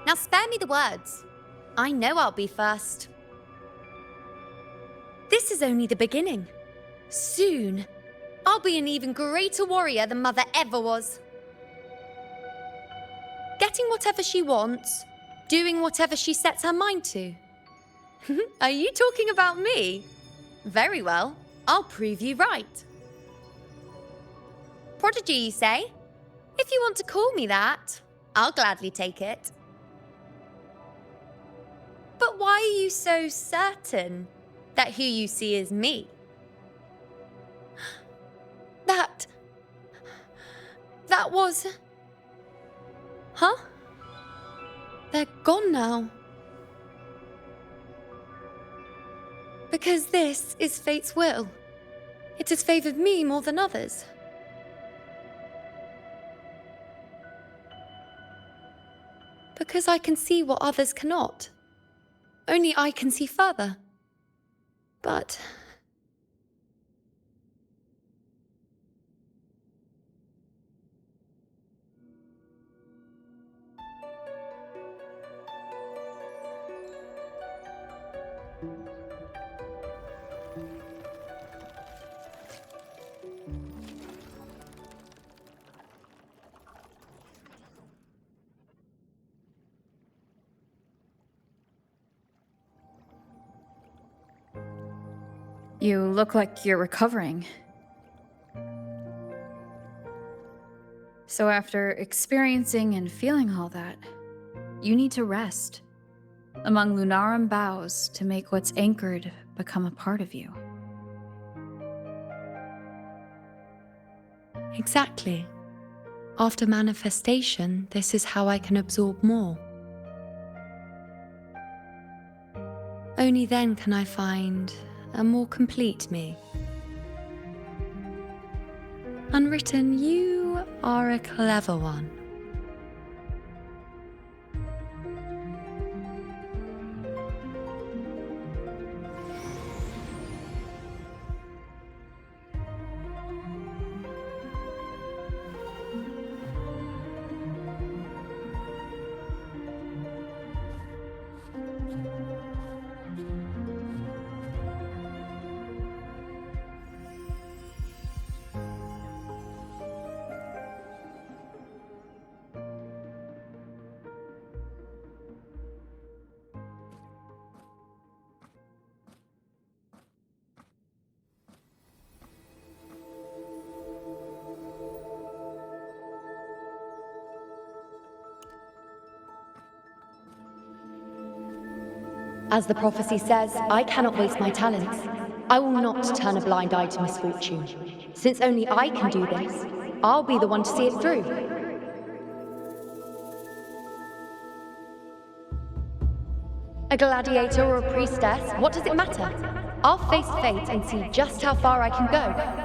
Now spare me the words. I know I'll be first. This is only the beginning. Soon, I'll be an even greater warrior than Mother ever was. Getting whatever she wants, doing whatever she sets her mind to. Are you talking about me? Very well, I'll prove you right. Prodigy, you say? If you want to call me that, I'll gladly take it. But why are you so certain that who you see is me? That was... Huh? They're gone now. Because this is fate's will. It has favored me more than others. Because I can see what others cannot. Only I can see further. But... You look like you're recovering. So after experiencing and feeling all that, you need to rest among Lunarum boughs to make what's anchored become a part of you. Exactly. After manifestation, this is how I can absorb more. Only then can I find a more complete me. Unwritten, you are a clever one. As the prophecy says, I cannot waste my talents. I will not turn a blind eye to misfortune. Since only I can do this, I'll be the one to see it through. A gladiator or a priestess, what does it matter? I'll face fate and see just how far I can go.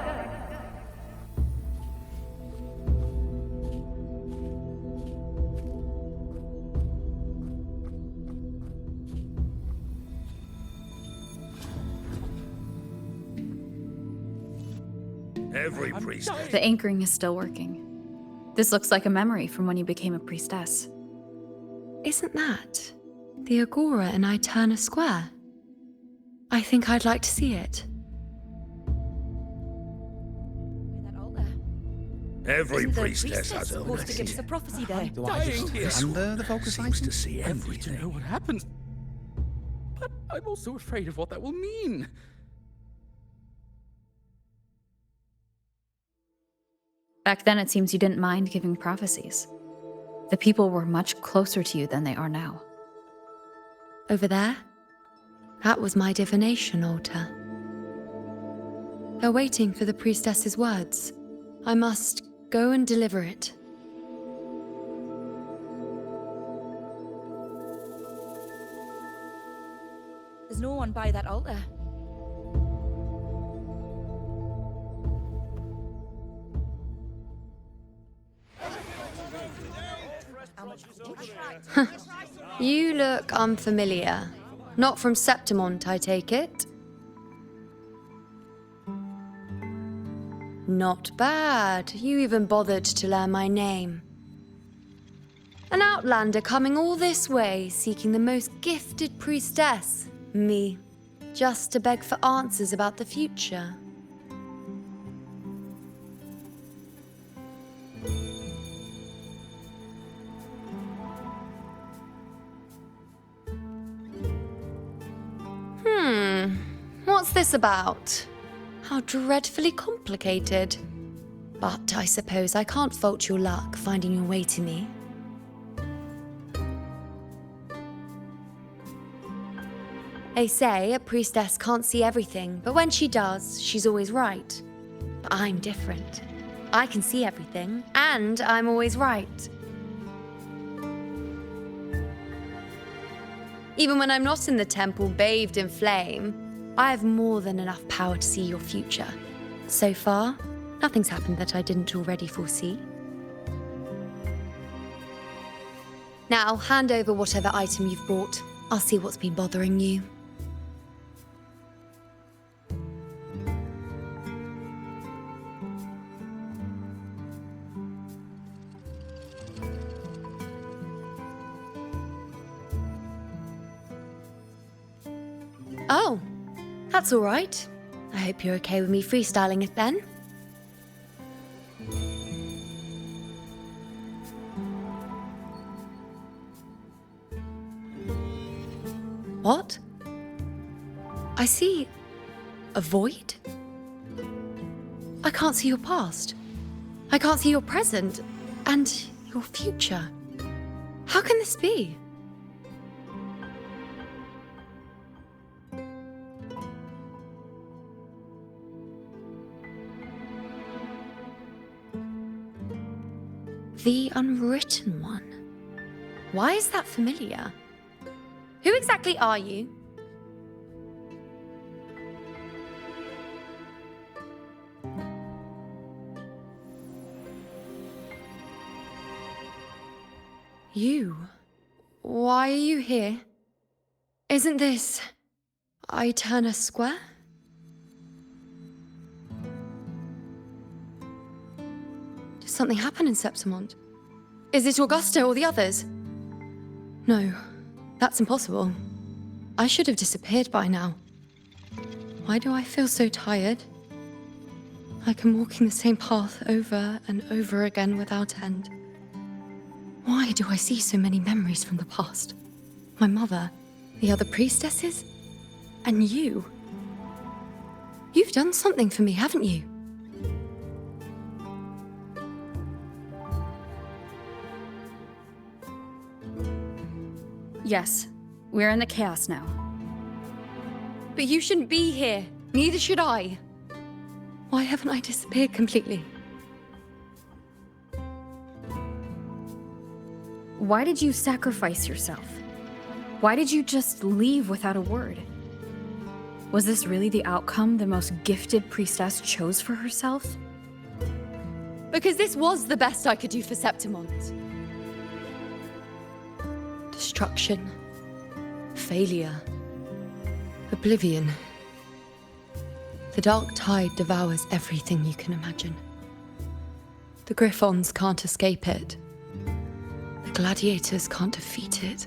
Every priest. The anchoring is still working. This looks like a memory from when you became a priestess. Isn't that the Agora in Eterna Square? I think I'd like to see it. Every priestess has a supposed to give us a prophecy there? Do I just under the focus seems to see I need everything. to know what happens. But I'm also afraid of what that will mean. Back then, it seems you didn't mind giving prophecies. The people were much closer to you than they are now. Over there? That was my divination altar. They're waiting for the priestess's words. I must go and deliver it. There's no one by that altar. You look unfamiliar. Not from Septimont, I take it. Not bad. You even bothered to learn my name. An outlander coming all this way, seeking the most gifted priestess, me, just to beg for answers about the future. What's this about? How dreadfully complicated. But I suppose I can't fault your luck finding your way to me. They say a priestess can't see everything, but when she does, she's always right. But I'm different. I can see everything, and I'm always right. Even when I'm not in the temple bathed in flame, I have more than enough power to see your future. So far, nothing's happened that I didn't already foresee. Now, hand over whatever item you've brought. I'll see what's been bothering you. Oh, that's all right. I hope you're okay with me freestyling it then. What? I see. A void? I can't see your past. I can't see your present. And your future. How can this be? The Unwritten One. Why is that familiar? Who exactly are you? You? Why are you here? Isn't this... Eterna Square? Did something happen in Septimont? Is it Augusta or the others? No, that's impossible. I should have disappeared by now. Why do I feel so tired? Like I'm walking the same path over and over again without end. Why do I see so many memories from the past? My mother, the other priestesses, and you. You've done something for me, haven't you? Yes, we're in the chaos now. But you shouldn't be here. Neither should I. Why haven't I disappeared completely? Why did you sacrifice yourself? Why did you just leave without a word? Was this really the outcome the most gifted priestess chose for herself? Because this was the best I could do for Septimont. Destruction. Failure. Oblivion. The dark tide devours everything you can imagine. The Griffons can't escape it. The gladiators can't defeat it.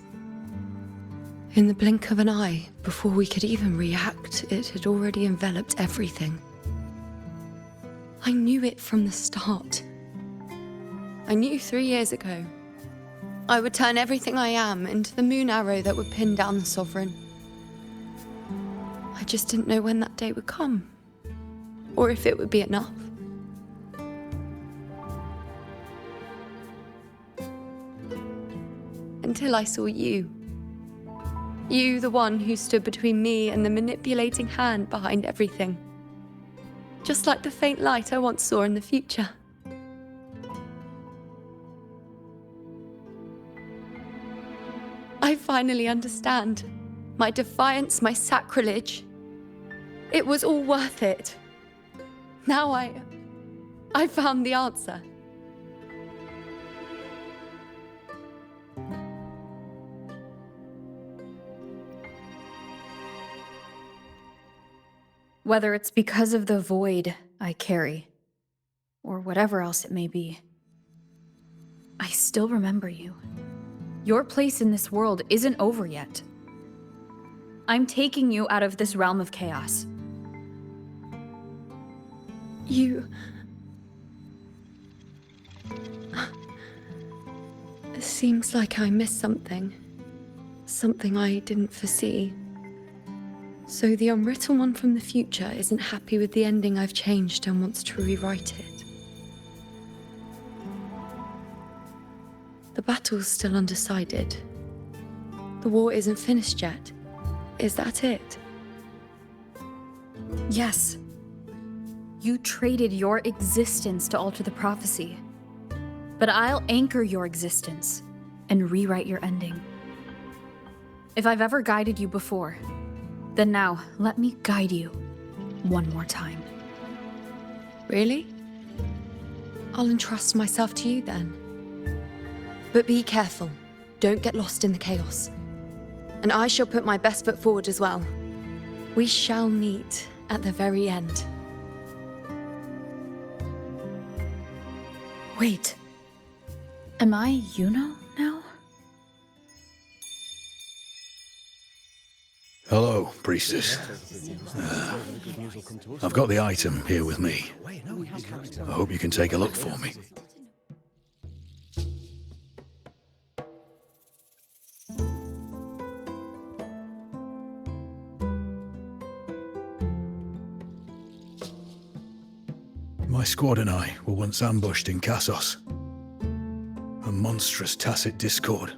In the blink of an eye, before we could even react, it had already enveloped everything. I knew it from the start. I knew 3 years ago. I would turn everything I am into the moon arrow that would pin down the Sovereign. I just didn't know when that day would come, or if it would be enough. Until I saw you. You, the one who stood between me and the manipulating hand behind everything. Just like the faint light I once saw in the future. I finally understand. My defiance, my sacrilege. It was all worth it. Now I found the answer. Whether it's because of the void I carry, or whatever else it may be, I still remember you. Your place in this world isn't over yet. I'm taking you out of this realm of chaos. You... It seems like I missed something. Something I didn't foresee. So the Unwritten One from the future isn't happy with the ending I've changed and wants to rewrite it. The battle's still undecided. The war isn't finished yet. Is that it? Yes. You traded your existence to alter the prophecy. But I'll anchor your existence and rewrite your ending. If I've ever guided you before, then now let me guide you one more time. Really? I'll entrust myself to you then. But be careful. Don't get lost in the chaos. And I shall put my best foot forward as well. We shall meet at the very end. Wait. Am I Yuno now? Hello, priestess. I've got the item here with me. I hope you can take a look for me. My squad and I were once ambushed in Kassos. A monstrous tacit discord,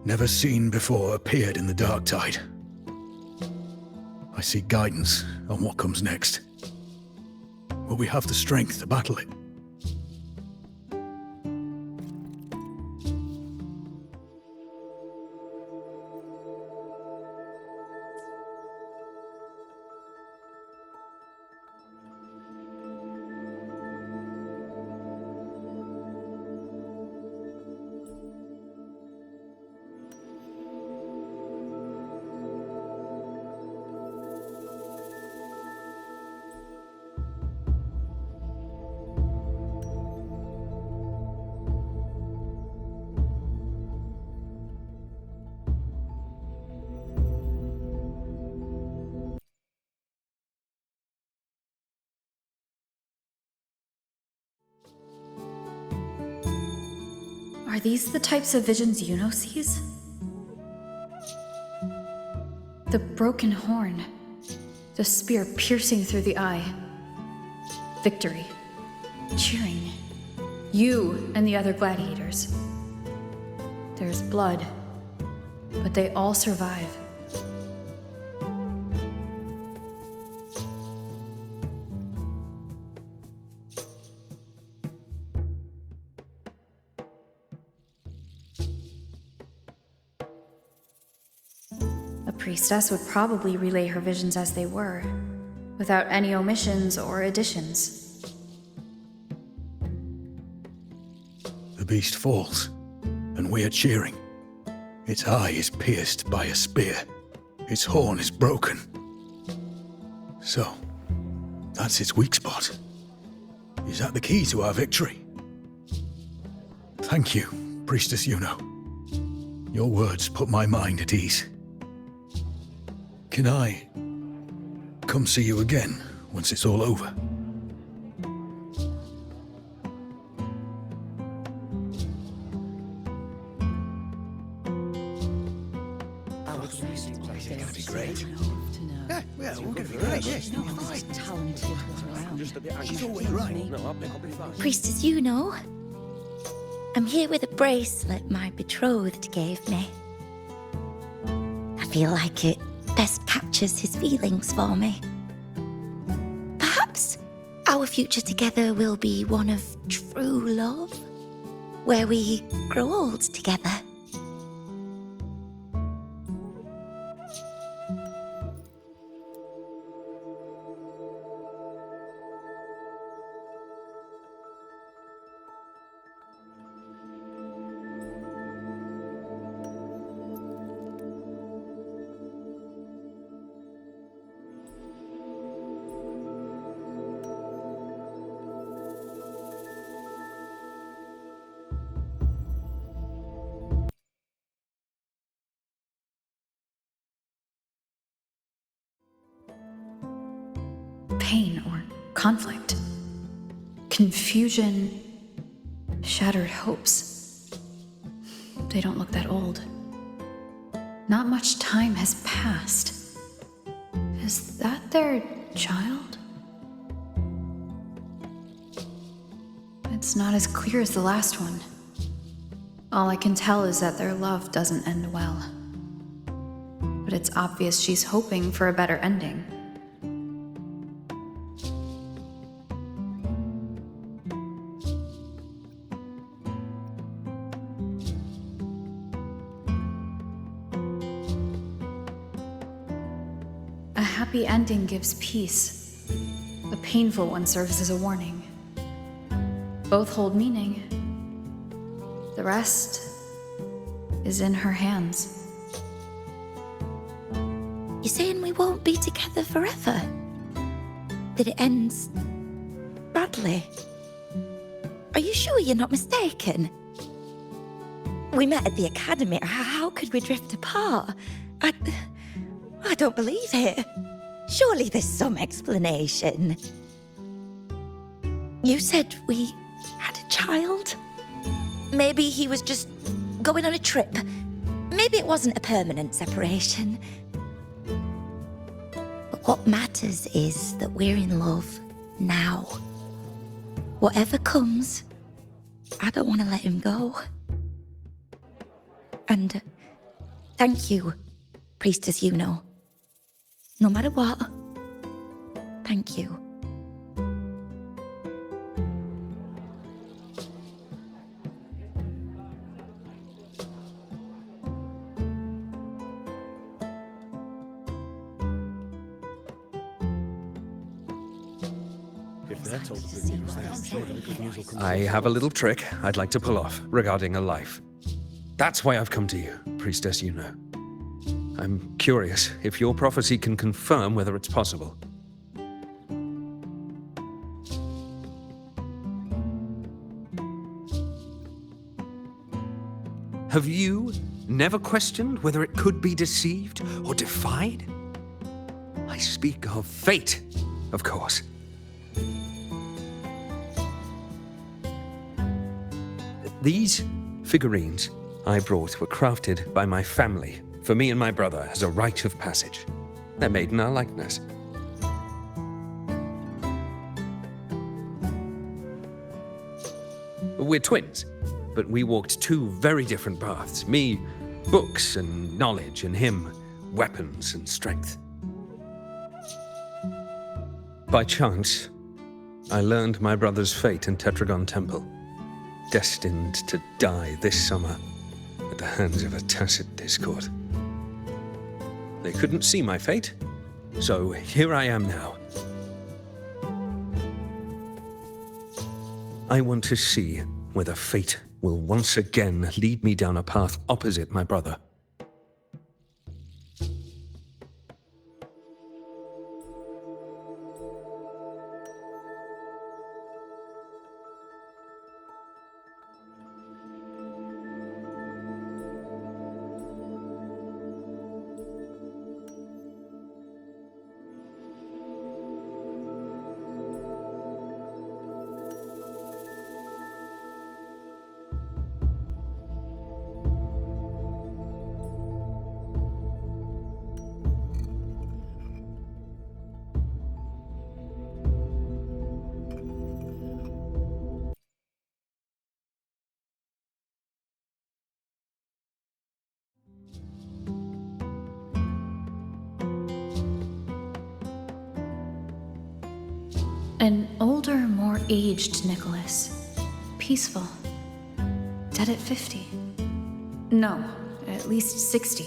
never seen before, appeared in the dark tide. I seek guidance on what comes next. Will we have the strength to battle it? Are these the types of visions Yuno sees? The broken horn, the spear piercing through the eye. Victory. Cheering. You and the other gladiators. There's blood, but they all survive. A priestess would probably relay her visions as they were, without any omissions or additions. The beast falls, and we are cheering. Its eye is pierced by a spear. Its horn is broken. So, that's its weak spot. Is that the key to our victory? Thank you, Priestess Yuno. Your words put my mind at ease. Can I come see you again once it's all over? It's gonna be great. Yeah, we're gonna be great, yeah. She's always right. Priestess Yuno, I'm here with a bracelet my betrothed gave me. I feel like it best captures his feelings for me. Perhaps our future together will be one of true love, where we grow old together. Pain or conflict, confusion, shattered hopes. They don't look that old. Not much time has passed. Is that their child? It's not as clear as the last one. All I can tell is that their love doesn't end well. But it's obvious she's hoping for a better ending. A happy ending gives peace. A painful one serves as a warning. Both hold meaning. The rest is in her hands. You're saying we won't be together forever? That it ends badly? Are you sure you're not mistaken? We met at the academy. How could we drift apart? I don't believe it. Surely there's some explanation. You said we had a child? Maybe he was just going on a trip. Maybe it wasn't a permanent separation. But what matters is that we're in love now. Whatever comes, I don't want to let him go. And thank you, Priestess Yuno. No matter what, thank you. I have a little trick I'd like to pull off regarding a life. That's why I've come to you, Priestess Yuno. I'm curious if your prophecy can confirm whether it's possible. Have you never questioned whether it could be deceived or defied? I speak of fate, of course. These figurines I brought were crafted by my family for me and my brother as a rite of passage. They're made in our likeness. We're twins, but we walked two very different paths. Me, books and knowledge, and him, weapons and strength. By chance, I learned my brother's fate in Tetragon Temple, destined to die this summer at the hands of a tacit discord. They couldn't see my fate, so here I am now. I want to see whether fate will once again lead me down a path opposite my brother. An older, more aged Nicholas. Peaceful. Dead at 50. No, at least 60.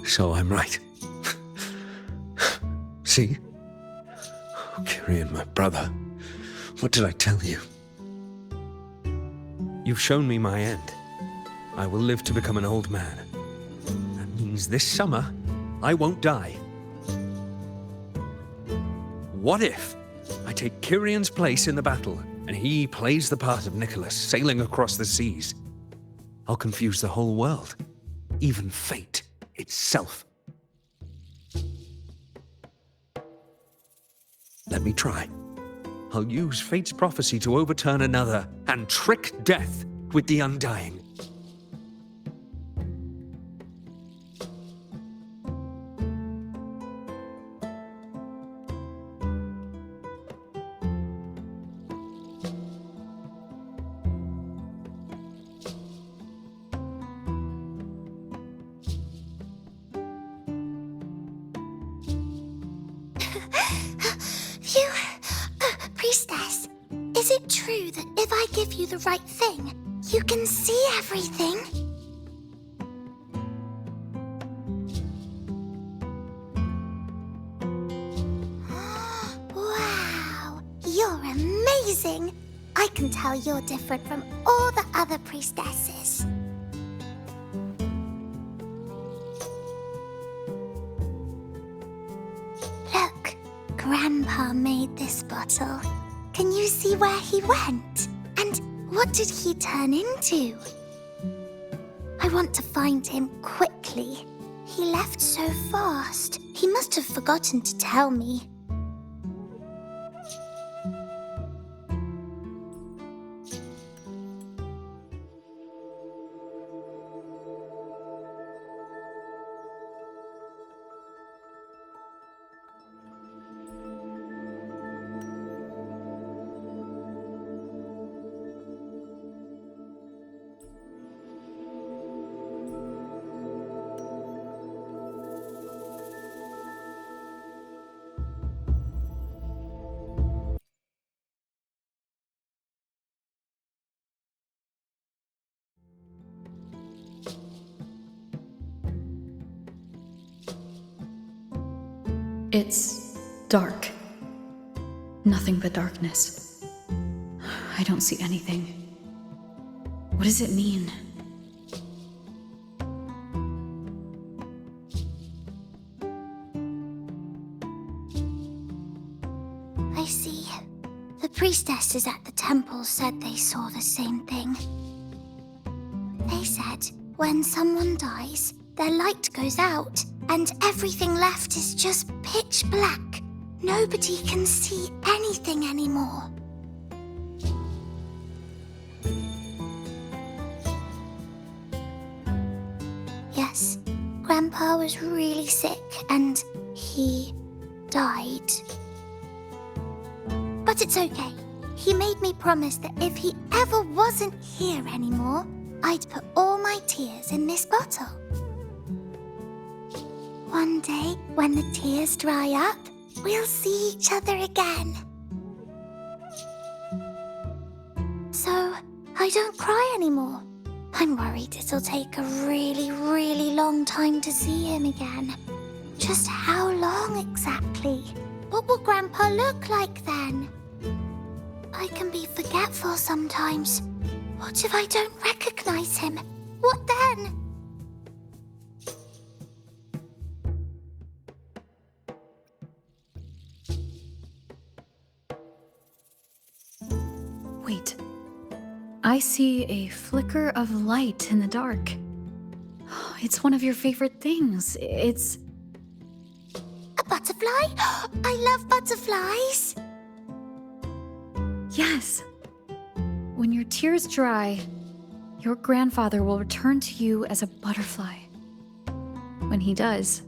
So I'm right. See? Kyrian, my brother. What did I tell you? You've shown me my end. I will live to become an old man. That means this summer, I won't die. What if I take Kyrian's place in the battle, and he plays the part of Nicholas, sailing across the seas? I'll confuse the whole world, even fate itself. Let me try. I'll use fate's prophecy to overturn another and trick death with the undying. Priestess, is it true that if I give you the right thing, you can see everything? Wow, you're amazing! I can tell you're different from all the other priestesses. Look, Grandpa made this bottle. Can you see where he went? And what did he turn into? I want to find him quickly. He left so fast. He must have forgotten to tell me. It's dark. Nothing but darkness. I don't see anything. What does it mean? I see. The priestesses at the temple said they saw the same thing. They said when someone dies, their light goes out, and everything left is just pitch black. Nobody can see anything anymore. Yes, Grandpa was really sick and he died. But it's okay. He made me promise that if he ever wasn't here anymore, I'd put all my tears in this bottle. One day, when the tears dry up, we'll see each other again. So, I don't cry anymore. I'm worried it'll take a really, really long time to see him again. Just how long exactly? What will Grandpa look like then? I can be forgetful sometimes. What if I don't recognize him? What then? Wait. I see a flicker of light in the dark. It's one of your favorite things. It's... A butterfly? I love butterflies. Yes. When your tears dry, your grandfather will return to you as a butterfly. When he does,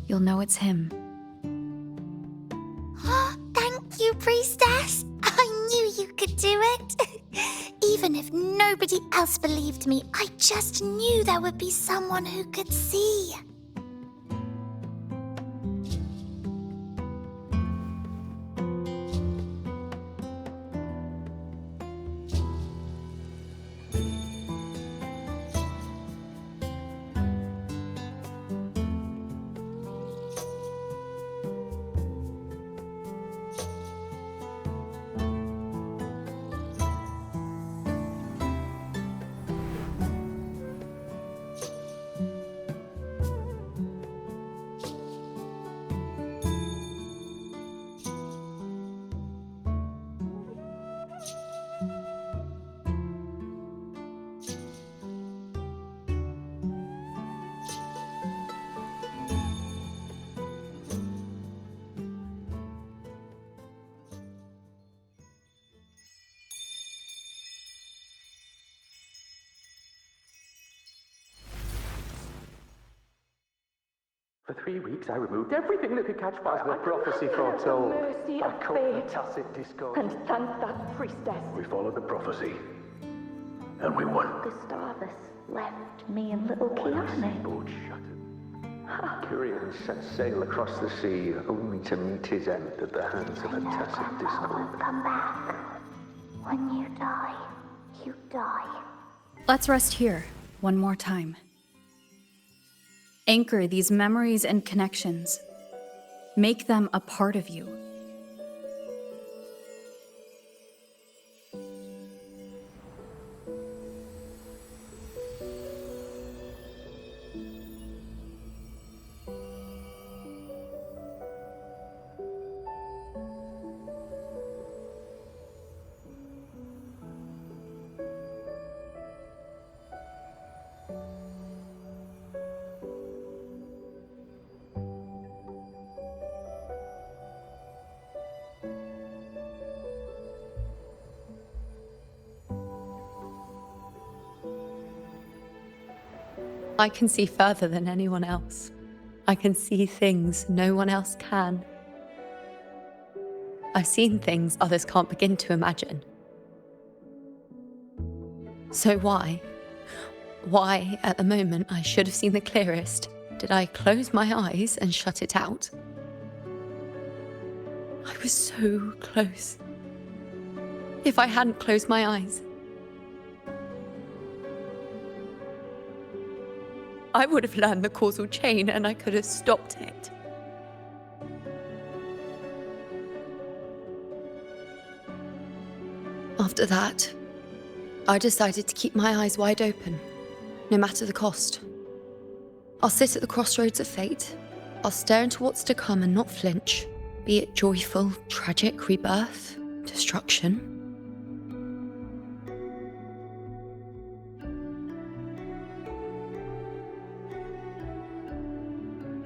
you'll know it's him. Thank you, priestess. I knew you could do it. Even if nobody else believed me, I just knew there would be someone who could see. For 3 weeks, I removed everything that could catch fire. As the prophecy foretold. Mercy I of cut the fate. tacit discord. And thank that priestess. We followed the prophecy, and we won. Gustavus left me and little Kiane. Boat shattered. Curian set sail across the sea, only to meet his end at the hands of a tacit discord. Come back. When you die, you die. Let's rest here one more time. Anchor these memories and connections. Make them a part of you. I can see further than anyone else. I can see things no one else can. I've seen things others can't begin to imagine. So why at the moment I should have seen the clearest, did I close my eyes and shut it out? I was so close. If I hadn't closed my eyes, I would have learned the causal chain and I could have stopped it. After that, I decided to keep my eyes wide open, no matter the cost. I'll sit at the crossroads of fate. I'll stare into what's to come and not flinch, be it joyful, tragic, rebirth, destruction.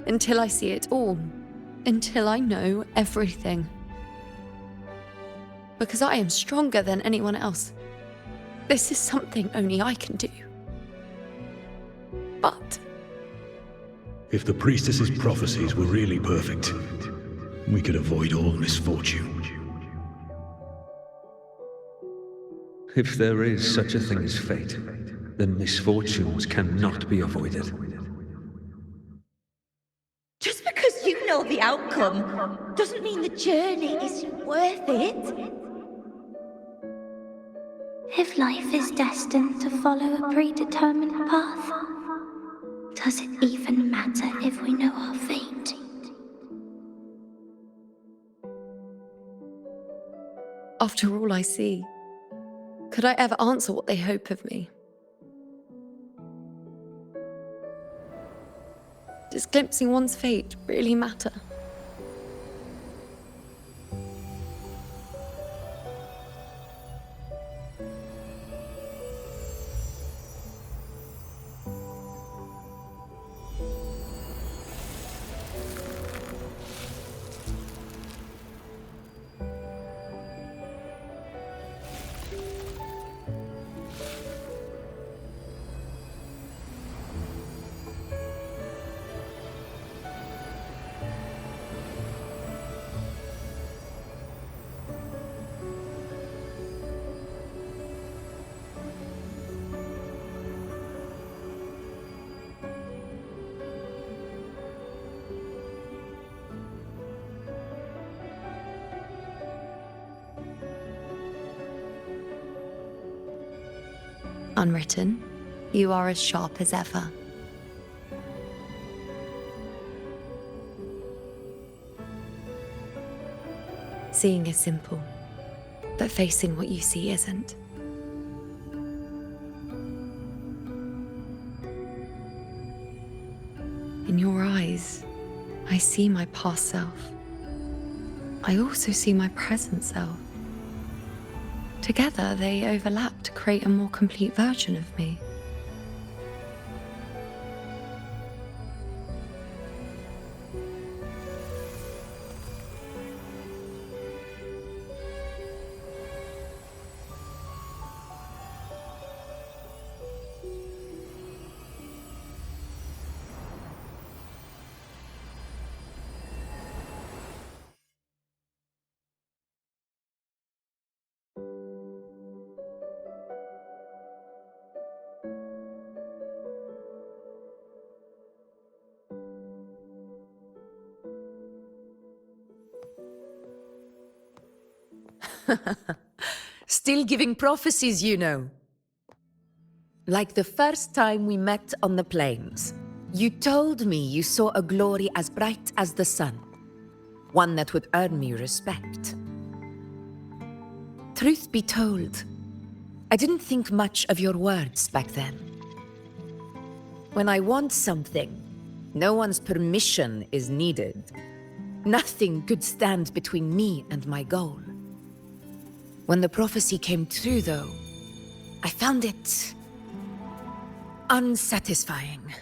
Until I see it all. Until I know everything. Because I am stronger than anyone else. This is something only I can do. But if the priestess's prophecies were really perfect, we could avoid all misfortune. If there is such a thing as fate, then misfortunes cannot be avoided. Just because you know the outcome doesn't mean the journey isn't worth it. If life is destined to follow a predetermined path, does it even matter if we know our fate? after all I see, could I ever answer what they hope of me? Does glimpsing one's fate really matter? Unwritten, you are as sharp as ever. Seeing is simple, but facing what you see isn't. In your eyes, I see my past self. I also see my present self. Together, they overlap to create a more complete version of me. Still giving prophecies, you know. Like the first time we met on the plains, you told me you saw a glory as bright as the sun, one that would earn me respect. Truth be told, I didn't think much of your words back then. When I want something, no one's permission is needed. Nothing could stand between me and my goal. When the prophecy came true, though, I found it unsatisfying.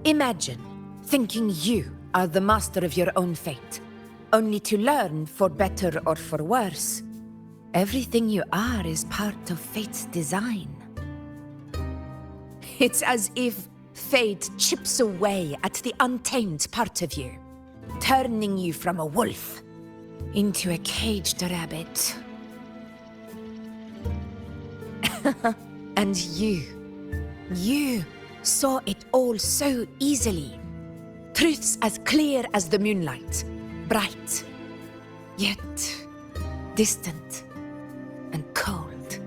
Imagine thinking you are the master of your own fate, only to learn, for better or for worse, everything you are is part of fate's design. It's as if fate chips away at the untamed part of you, turning you from a wolf into a caged rabbit. And you saw it all so easily. Truths as clear as the moonlight, bright, yet distant and cold.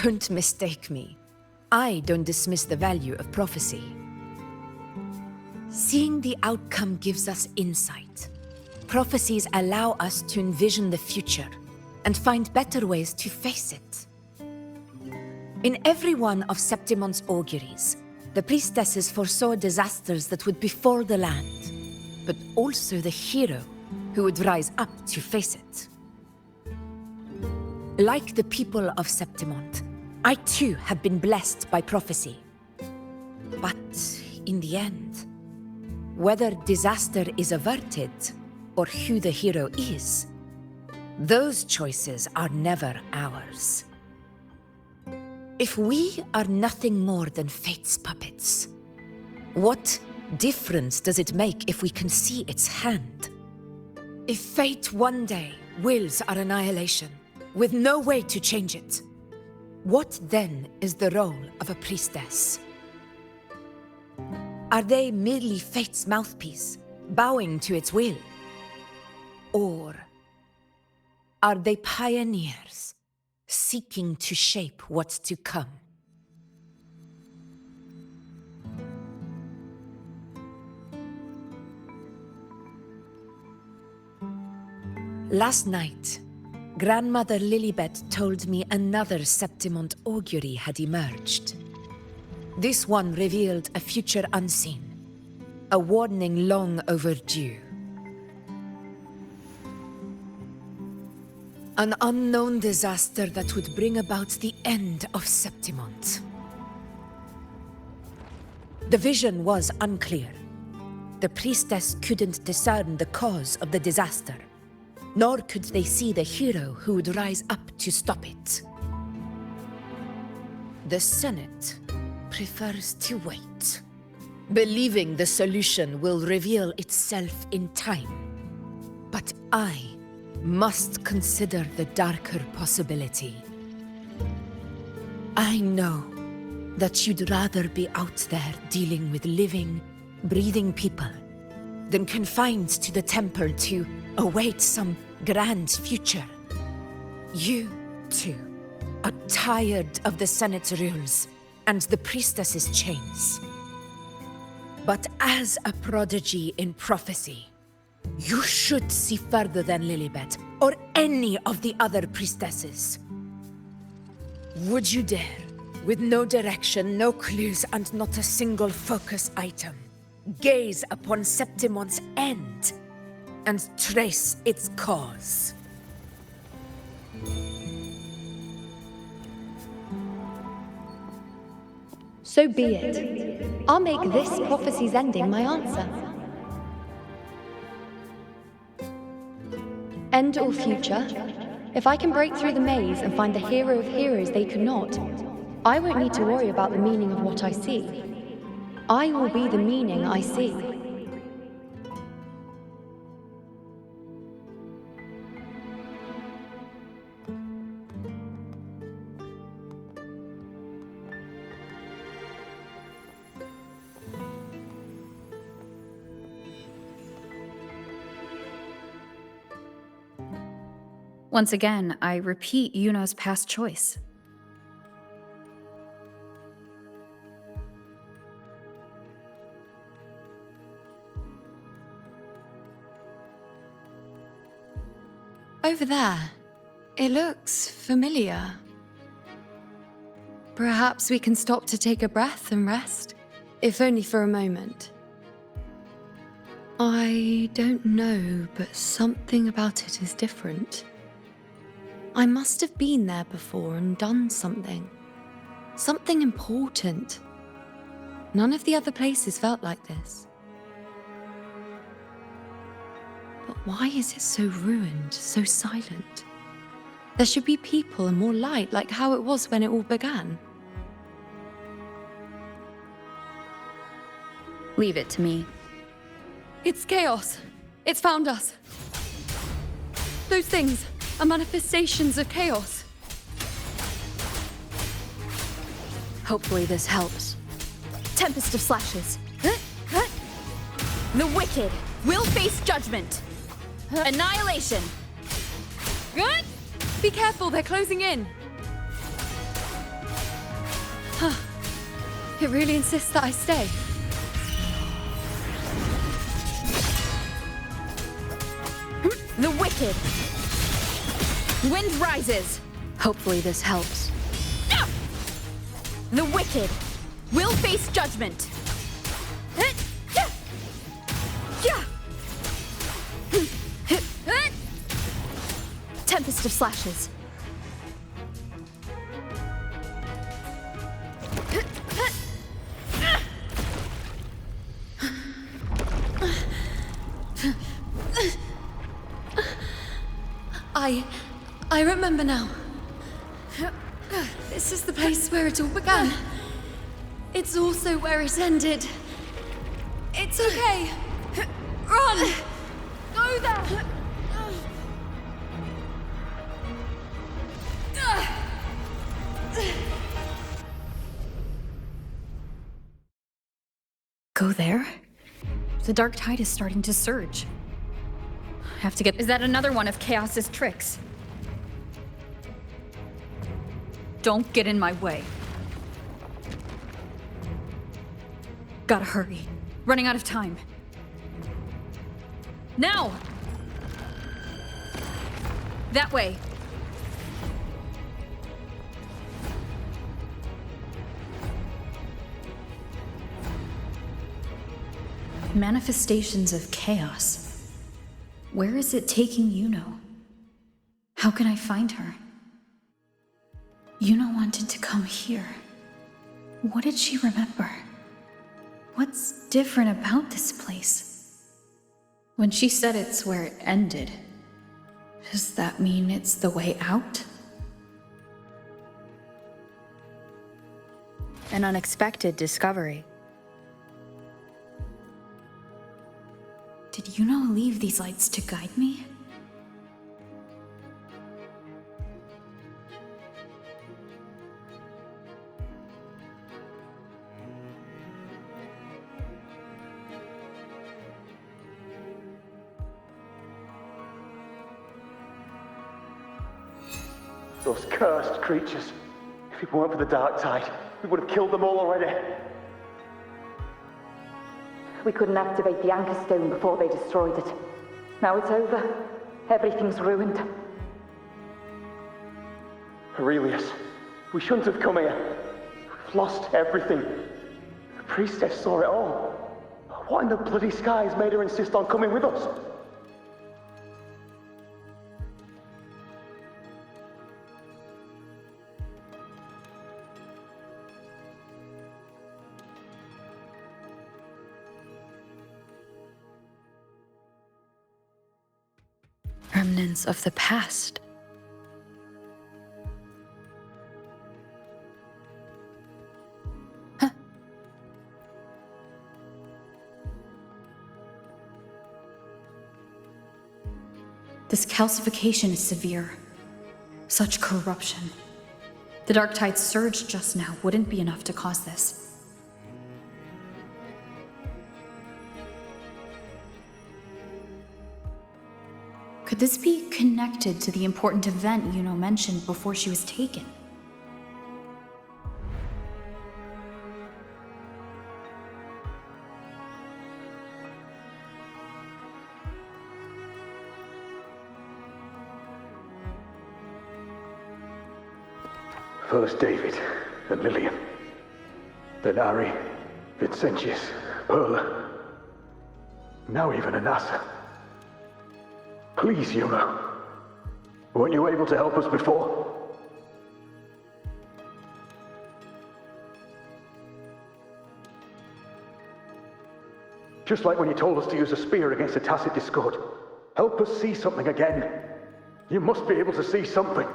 Don't mistake me. I don't dismiss the value of prophecy. Seeing the outcome gives us insight. Prophecies allow us to envision the future and find better ways to face it. In every one of Septimon's auguries, the priestesses foresaw disasters that would befall the land, but also the hero who would rise up to face it. Like the people of Septimont, I too have been blessed by prophecy. But in the end, whether disaster is averted or who the hero is, those choices are never ours. If we are nothing more than fate's puppets, what difference does it make if we can see its hand? If fate one day wills our annihilation, with no way to change it, what then is the role of a priestess? Are they merely fate's mouthpiece, bowing to its will? Or are they pioneers, seeking to shape what's to come? Last night, Grandmother Lilibet told me another Septimont augury had emerged. This one revealed a future unseen, a warning long overdue. An unknown disaster that would bring about the end of Septimont. The vision was unclear. The priestess couldn't discern the cause of the disaster, nor could they see the hero who would rise up to stop it. The Senate prefers to wait, believing the solution will reveal itself in time. But I must consider the darker possibility. I know that you'd rather be out there dealing with living, breathing people than confined to the temple to await some grand future. You, too, are tired of the Senate's rules and the priestess's chains. But as a prodigy in prophecy, you should see further than Lilibet or any of the other priestesses. Would you dare, with no direction, no clues, and not a single focus item, gaze upon Septimont's end and trace its cause? So be it. I'll make this prophecy's ending my answer. End or future, if I can break through the maze and find the hero of heroes they could not, I won't need to worry about the meaning of what I see. I will be the meaning I see. Once again, I repeat Yuno's past choice. Over there. It looks familiar. Perhaps we can stop to take a breath and rest, if only for a moment. I don't know, but something about it is different. I must have been there before and done something. Something important. None of the other places felt like this. But why is it so ruined, so silent? There should be people and more light, like how it was when it all began. Leave it to me. It's chaos. It's found us. Those things are manifestations of chaos. Hopefully this helps. Tempest of slashes. The wicked will face judgment. Annihilation. Good? Be careful, they're closing in. It really insists that I stay. The wicked! Wind rises! Hopefully this helps. The wicked will face judgment! Tempest of slashes. I remember now. This is the place where it all began. It's also where it ended. It's okay. Run! Go there! Go there? The dark tide is starting to surge. Have to get. Is that another one of Chaos's tricks? Don't get in my way. Gotta hurry. Running out of time. Now! That way. Manifestations of chaos. Where is it taking Yuno? How can I find her? Yuno wanted to come here. What did she remember? What's different about this place? When she said it's where it ended, does that mean it's the way out? An unexpected discovery. Did Yuno leave these lights to guide me? Those cursed creatures. If it weren't for the dark tide, we would have killed them all already. We couldn't activate the Anchor Stone before they destroyed it. Now it's over. Everything's ruined. Aurelius, we shouldn't have come here. We've lost everything. The priestess saw it all. What in the bloody skies made her insist on coming with us? Remnants of the past. Huh. This calcification is severe. Such corruption. The dark tide surge just now wouldn't be enough to cause this. Could this be connected to the important event Yuno mentioned before she was taken? First David and Lillian. Then Ari, Vincentius, Perla. Now even Anassa. Please, Yuno. Weren't you able to help us before? Just like when you told us to use a spear against a tacit discord. Help us see something again. You must be able to see something.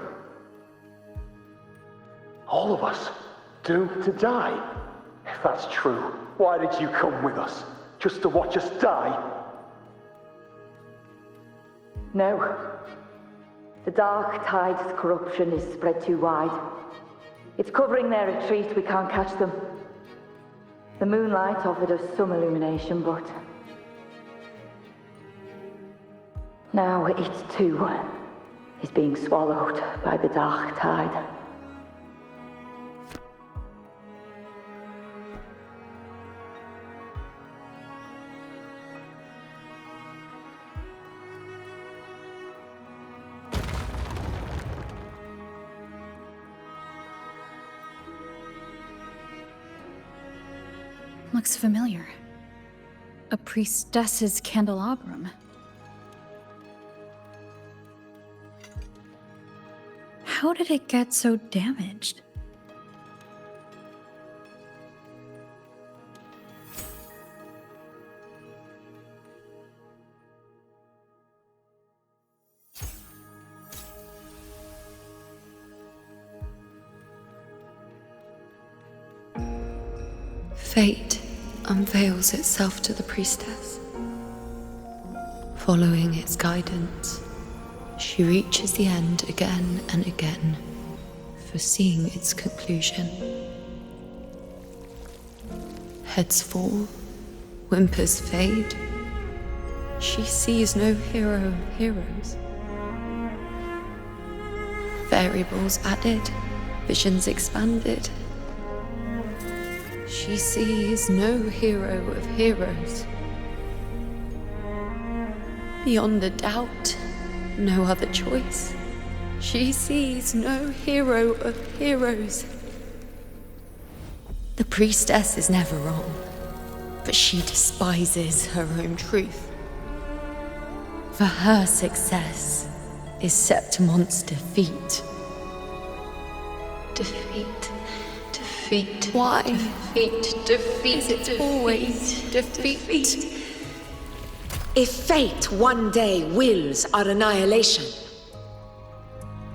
All of us doomed to die. If that's true, why did you come with us? Just to watch us die? No. The dark tide's corruption is spread too wide. It's covering their retreat, we can't catch them. The moonlight offered us some illumination, but... now it too is being swallowed by the dark tide. looks familiar. A priestess's candelabrum. How did it get so damaged? Fate unveils itself to the priestess. Following its guidance, she reaches the end again and again, foreseeing its conclusion. Heads fall, whimpers fade. She sees no hero of heroes. Variables added, visions expanded. She sees no hero of heroes. Beyond a doubt, no other choice. She sees no hero of heroes. The priestess is never wrong, but she despises her own truth. For her success is Septimon's defeat. Defeat. Defeat. Why? Defeat. Defeat. It's always defeat. If fate one day wills our annihilation,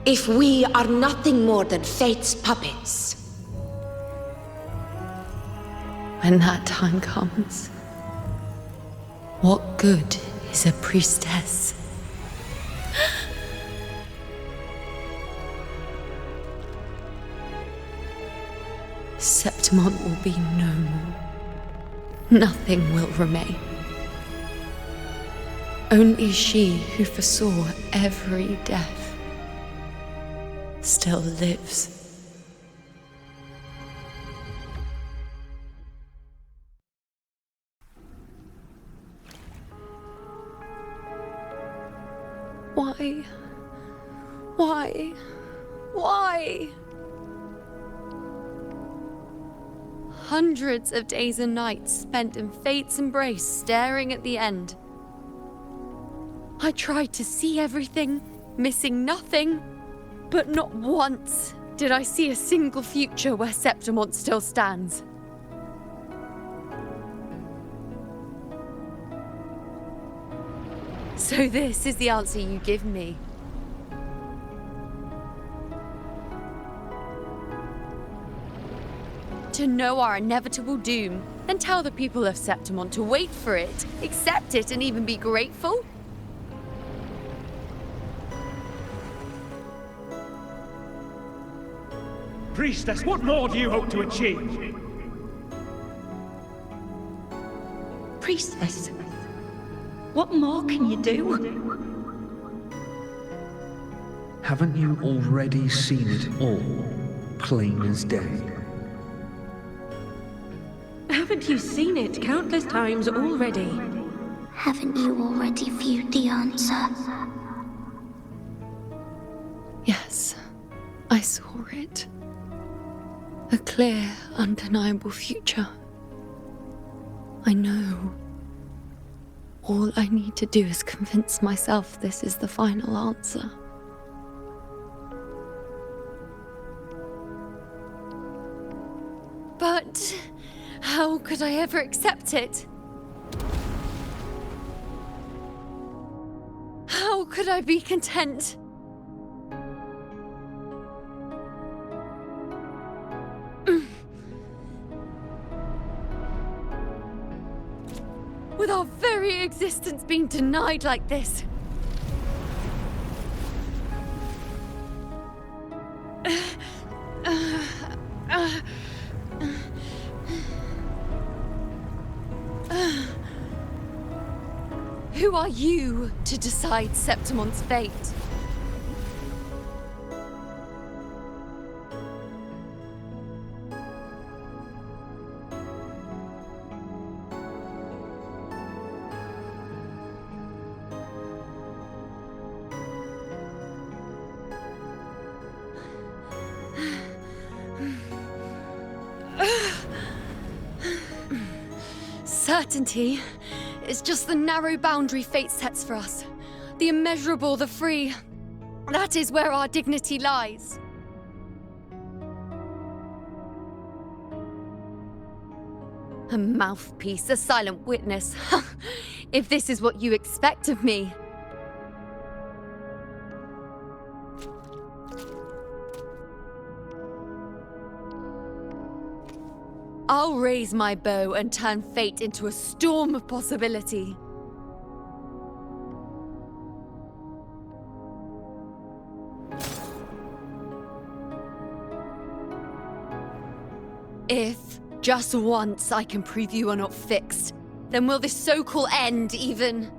if we are nothing more than fate's puppets, when that time comes, what good is a priestess? Septimon will be no more. Nothing will remain. Only she who foresaw every death still lives. Why? Why? Why? Hundreds of days and nights spent in fate's embrace, staring at the end. I tried to see everything, missing nothing, but not once did I see a single future where Septimon still stands. So this is the answer you give me. To know our inevitable doom, then tell the people of Septimon to wait for it, accept it, and even be grateful? Priestess, what more do you hope to achieve? Priestess, what more can you do? Haven't you already seen it all, plain as day? Haven't you seen it countless times already? Haven't you already viewed the answer? Yes, I saw it. A clear, undeniable future. I know. All I need to do is convince myself this is the final answer. But how could I ever accept it? How could I be content? With our very existence being denied like this. Who are you to decide Septimon's fate? Certainty is just the narrow boundary fate sets for us. The immeasurable, the free. That is where our dignity lies. A mouthpiece, a silent witness. If this is what you expect of me. I'll raise my bow and turn fate into a storm of possibility. If, just once, I can prove you are not fixed, then will this so-called end even?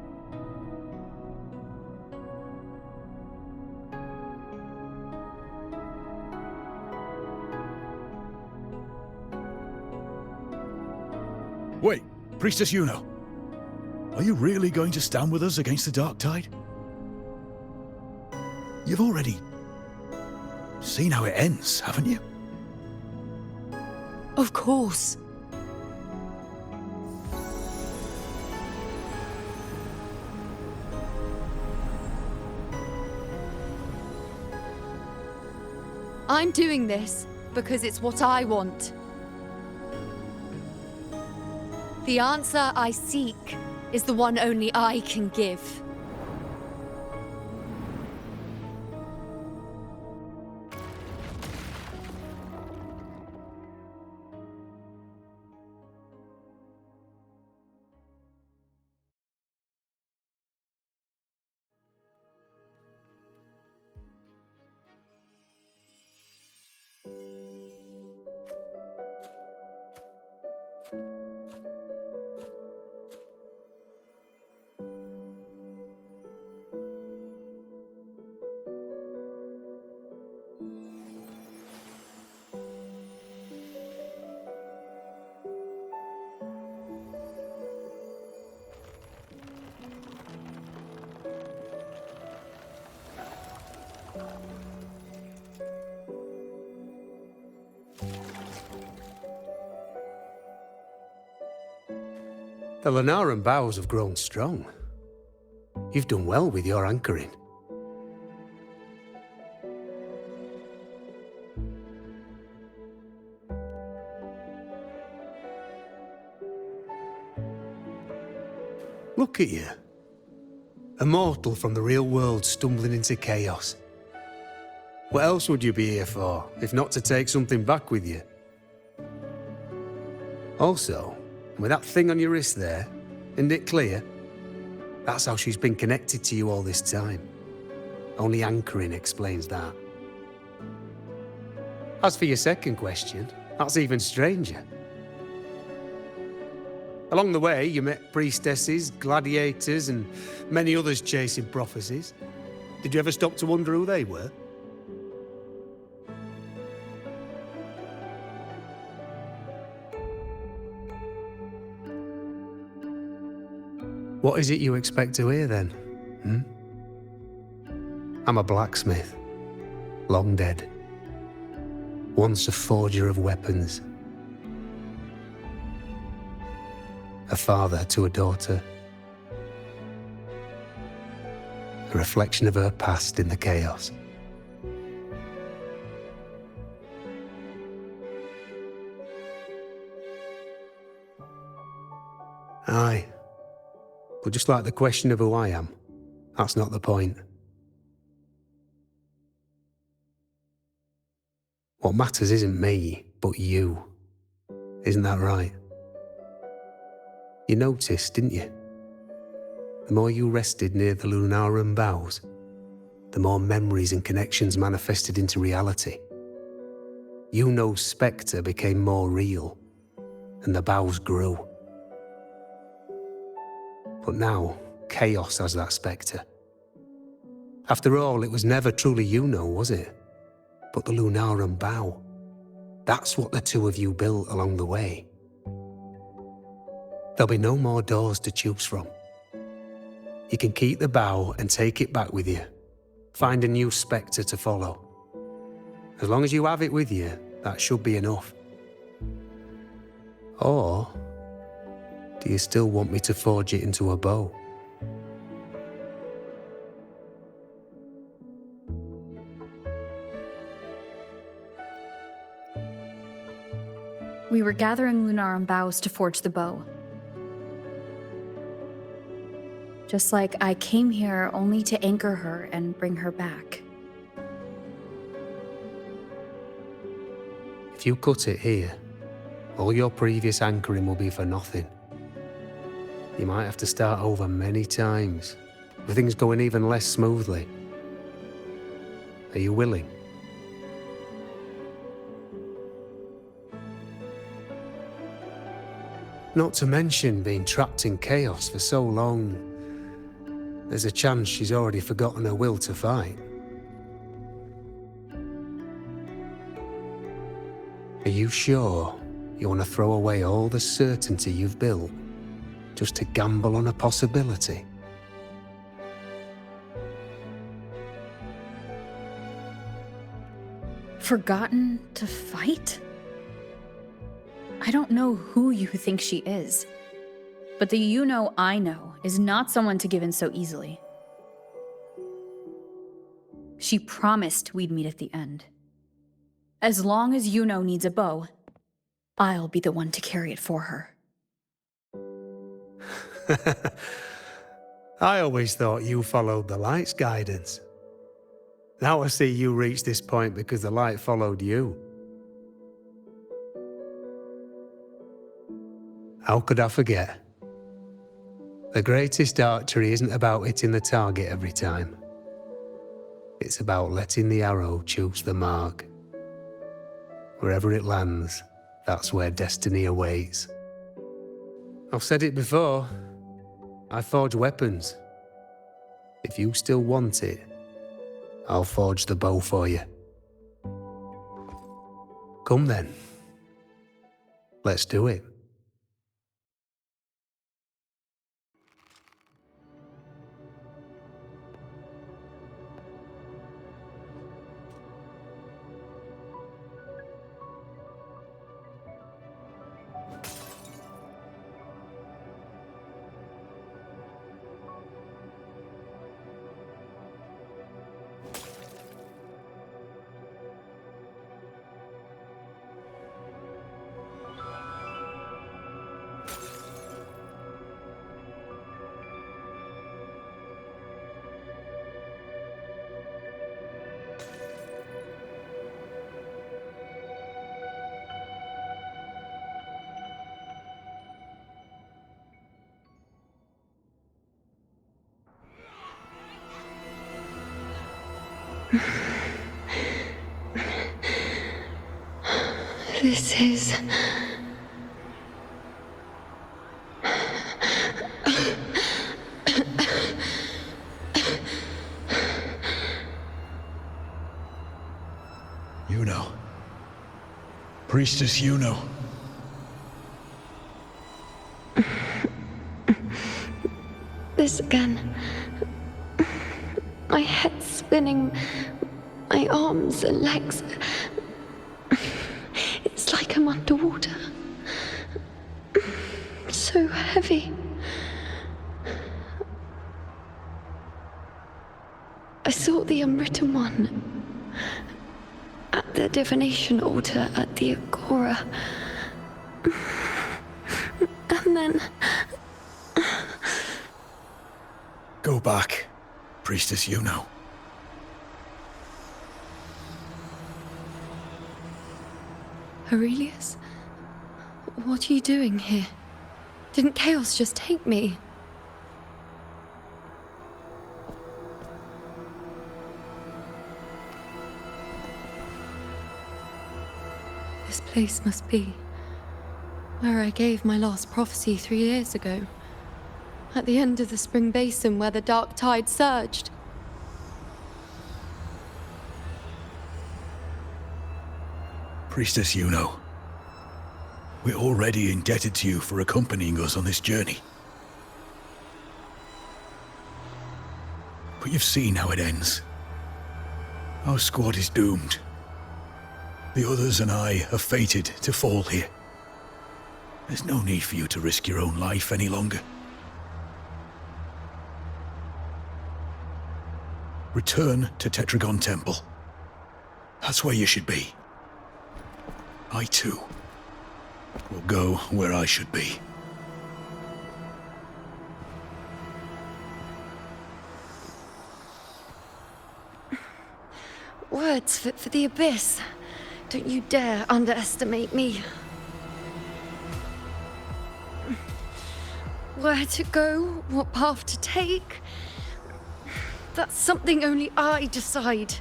Wait, Priestess Yuno. Are you really going to stand with us against the Dark Tide? You've already seen how it ends, haven't you? Of course. I'm doing this because it's what I want. The answer I seek is the one only I can give. The Lunaran bows have grown strong. You've done well with your anchoring. Look at you. A mortal from the real world stumbling into chaos. What else would you be here for, if not to take something back with you? Also, with that thing on your wrist there, isn't it clear? That's how she's been connected to you all this time. Only anchoring explains that. As for your second question, that's even stranger. Along the way, you met priestesses, gladiators, and many others chasing prophecies. Did you ever stop to wonder who they were? What is it you expect to hear then? I'm a blacksmith, long dead. Once a forger of weapons. A father to a daughter. A reflection of her past in the chaos. Aye. But just like the question of who I am, that's not the point. What matters isn't me, but you. Isn't that right? You noticed, didn't you? The more you rested near the Lunaran bows, the more memories and connections manifested into reality. Yuno's spectre became more real, and the bows grew. But now, chaos has that spectre. After all, it was never truly Yuno, was it? But the Lunaran bow. That's what the two of you built along the way. There'll be no more doors to choose from. You can keep the bow and take it back with you. Find a new spectre to follow. As long as you have it with you, that should be enough. Or Do you still want me to forge it into a bow? We were gathering Lunarum boughs to forge the bow. Just like I came here only to anchor her and bring her back. If you cut it here, all your previous anchoring will be for nothing. You might have to start over many times, with things going even less smoothly. Are you willing? Not to mention being trapped in chaos for so long. There's a chance she's already forgotten her will to fight. Are you sure you want to throw away all the certainty you've built just to gamble on a possibility? Forgotten to fight? I don't know who you think she is, but the you-know I know is not someone to give in so easily. She promised we'd meet at the end. As long as you-know needs a bow, I'll be the one to carry it for her. I always thought you followed the light's guidance. Now I see you reached this point because the light followed you. How could I forget? The greatest archery isn't about hitting the target every time. It's about letting the arrow choose the mark. Wherever it lands, that's where destiny awaits. I've said it before. I forge weapons. If you still want it, I'll forge the bow for you. Come then. Let's do it. This is... You know. Priestess, you know. This again. My head spinning, my arms and legs. It's like I'm underwater. So heavy. I saw the Unwritten One at the divination altar at the Agora. And then... Go back, Priestess, you know. Aurelius? What are you doing here? Didn't chaos just take me? This place must be where I gave my last prophecy 3 years ago. At the end of the spring basin where the dark tide surged. Priestess, you know. We're already indebted to you for accompanying us on this journey. But you've seen how it ends. Our squad is doomed. The others and I are fated to fall here. There's no need for you to risk your own life any longer. Return to Tetragon Temple. That's where you should be. I, too, will go where I should be. Words fit for the abyss. Don't you dare underestimate me. Where to go, what path to take, that's something only I decide.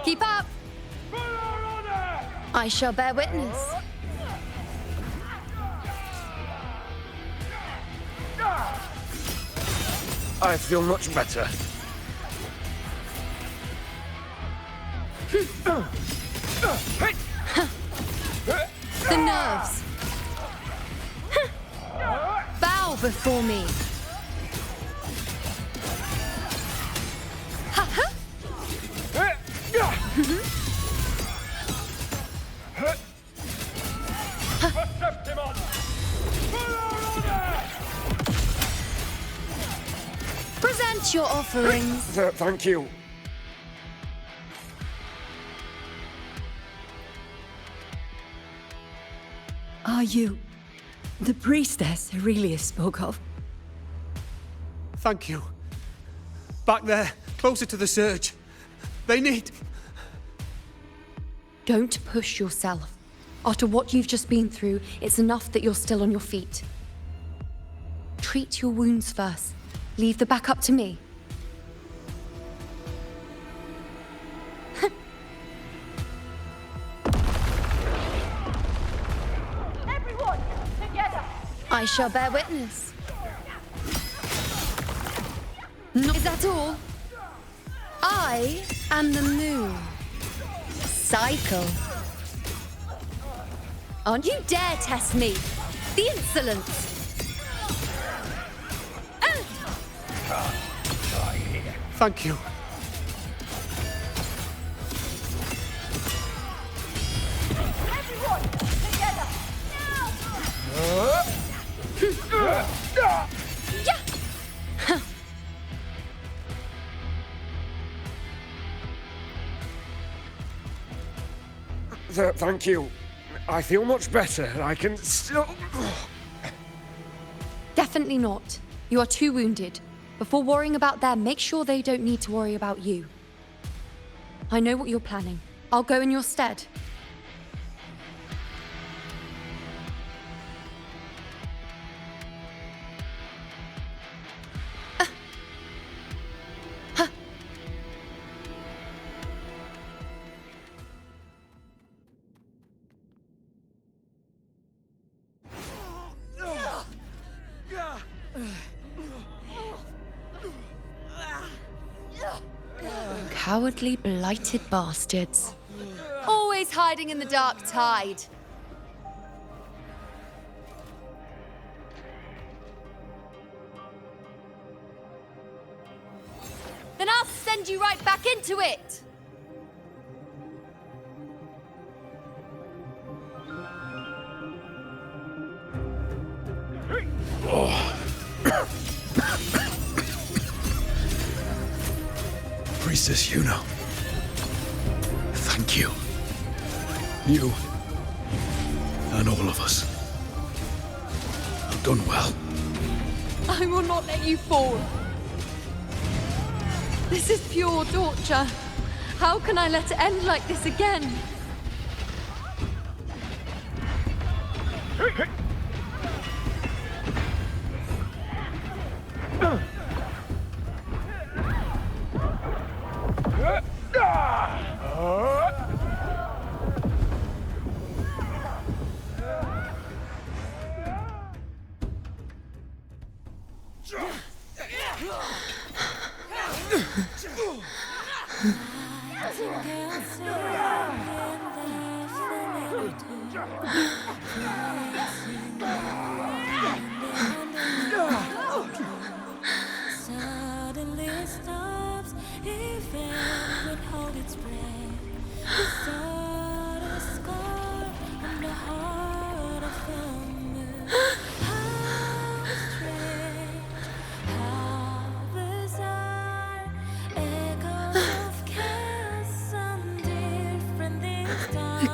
Keep up! I shall bear witness. I feel much better. The nerves. Bow before me. Present your offerings. Thank you. Are you the priestess Aurelius spoke of? Thank you. Back there, closer to the surge. They need... Don't push yourself. After what you've just been through, it's enough that you're still on your feet. Treat your wounds first. Leave the back up to me. Everyone, together! I shall bear witness. No, is that all? I am the moon. Cycle. Aren't you dare test me? The insolence! Thank you. Everyone, together! Thank you. I feel much better. I can still... Definitely not. You are too wounded. Before worrying about them, make sure they don't need to worry about you. I know what you're planning. I'll go in your stead. Cowardly, blighted bastards. Always hiding in the dark tide. Then I'll send you right back into it! Priestess Yuno. Thank you. You and all of us have done well. I will not let you fall. This is pure torture. How can I let it end like this again?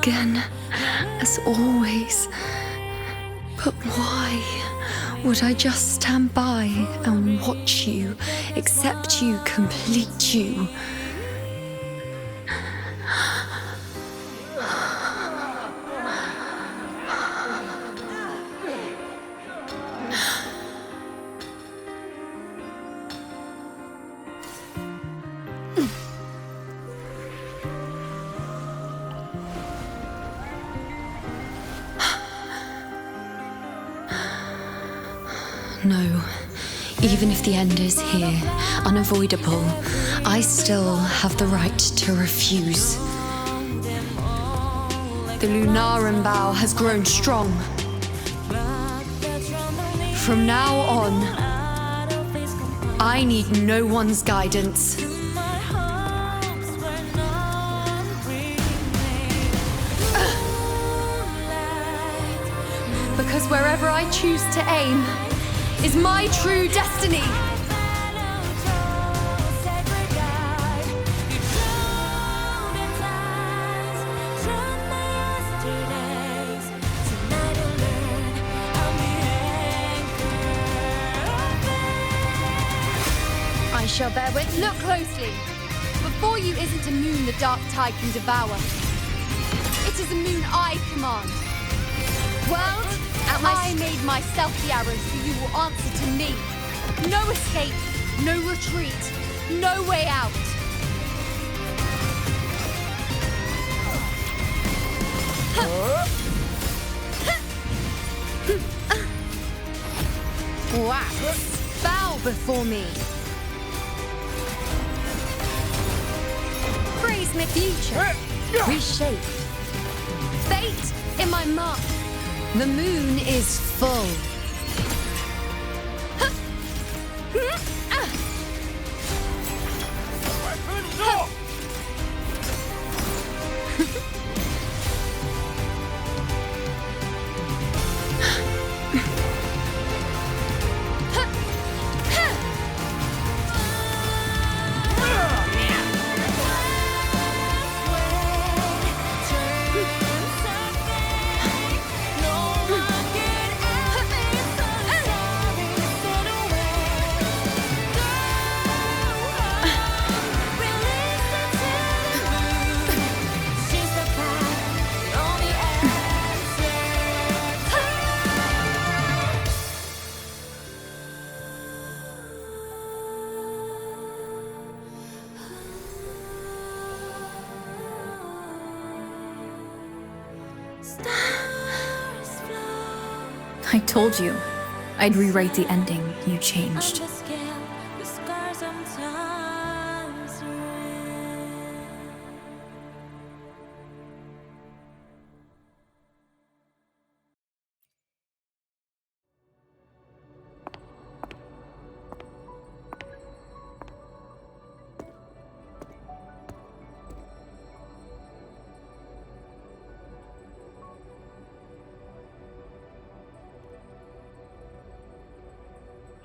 again, as always. But why would I just stand by and watch you, accept you, complete you? No. Even if the end is here, unavoidable, I still have the right to refuse. The Lunaran bow has grown strong. From now on, I need no one's guidance. Because wherever I choose to aim is my true destiny. I shall bear witness. Look closely. Before you isn't a moon the dark tide can devour. It is a moon I command. World, I made myself the arrow, so you will answer to me. No escape, no retreat, no way out. Wax, bow before me. Praise my future, reshape. Fate in my mark. The moon is full. Weapons up! I told you I'd rewrite the ending. You changed.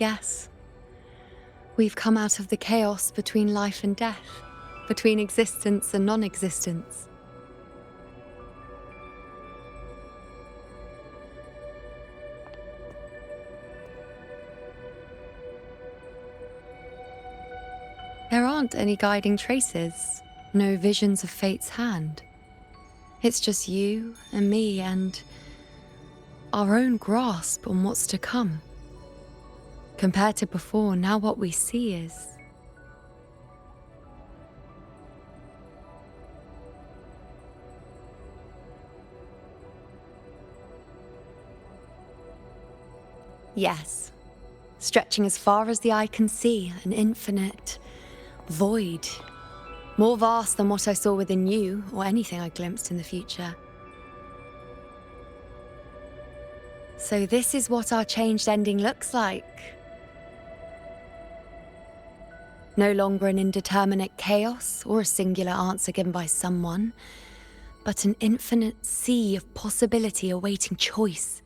Yes. We've come out of the chaos between life and death, between existence and non-existence. There aren't any guiding traces, no visions of fate's hand. It's just you and me and our own grasp on what's to come. Compared to before, now what we see is... Yes, stretching as far as the eye can see, an infinite void. More vast than what I saw within you, or anything I glimpsed in the future. So this is what our changed ending looks like. No longer an indeterminate chaos or a singular answer given by someone, but an infinite sea of possibility awaiting choice.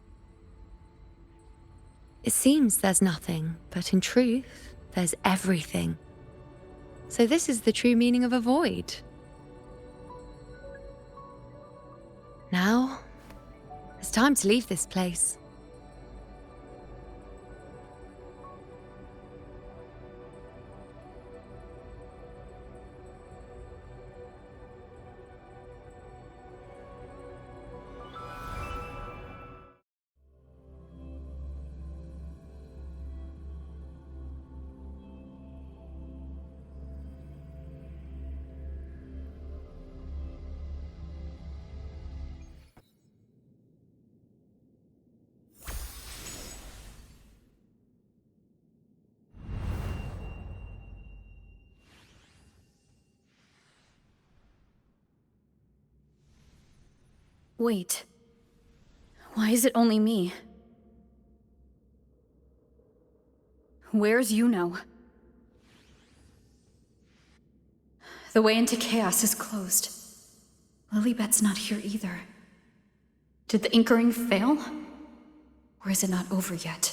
It seems there's nothing, but in truth, there's everything. So this is the true meaning of a void. Now, it's time to leave this place. Wait. Why is it only me? Where's Yuno? The way into chaos is closed. Lilibet's not here either. Did the anchoring fail? Or is it not over yet?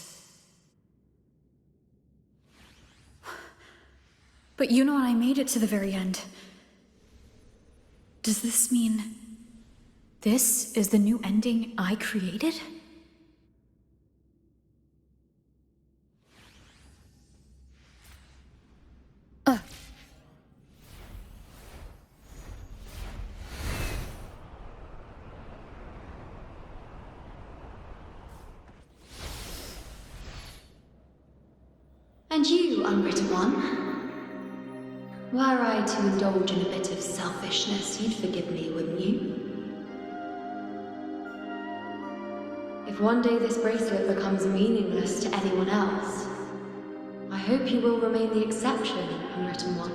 But Yuno and I made it to the very end. Does this mean this is the new ending I created? And you, unwritten one? Were I to indulge in a bit of selfishness, you'd forgive me, wouldn't you? If one day this bracelet becomes meaningless to anyone else, I hope you will remain the exception, unwritten one.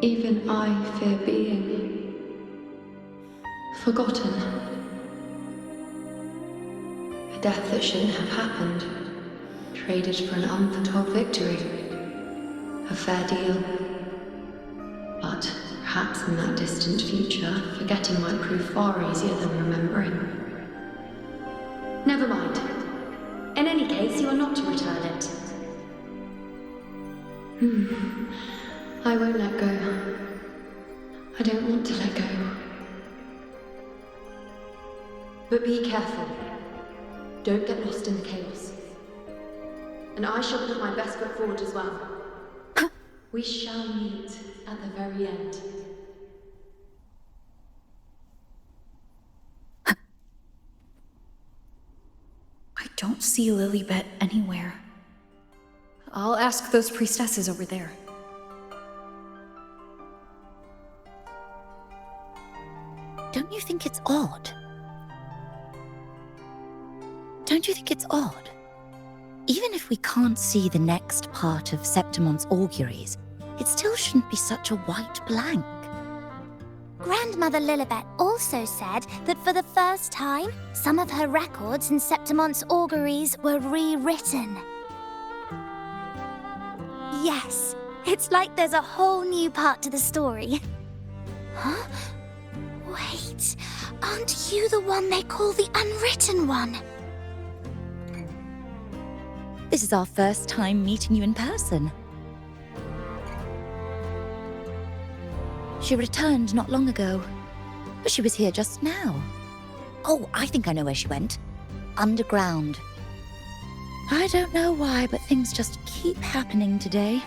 Even I fear being forgotten. A death that shouldn't have happened, traded for an unforetold victory. A fair deal. But perhaps in that distant future, forgetting might prove far easier than remembering. Never mind. In any case, you are not to return it. I won't let go. I don't want to let go. But be careful. Don't get lost in the chaos. And I shall put my best foot forward as well. We shall meet at the very end. I don't see Lilibet anywhere. I'll ask those priestesses over there. Don't you think it's odd? Don't you think it's odd? Even if we can't see the next part of Septimon's auguries, it still shouldn't be such a white blank. Grandmother Lilibet also said that for the first time, some of her records in Septimon's auguries were rewritten. Yes, it's like there's a whole new part to the story. Huh? Wait, aren't you the one they call the Unwritten One? This is our first time meeting you in person. She returned not long ago, but she was here just now. Oh, I think I know where she went. Underground. I don't know why, but things just keep happening today.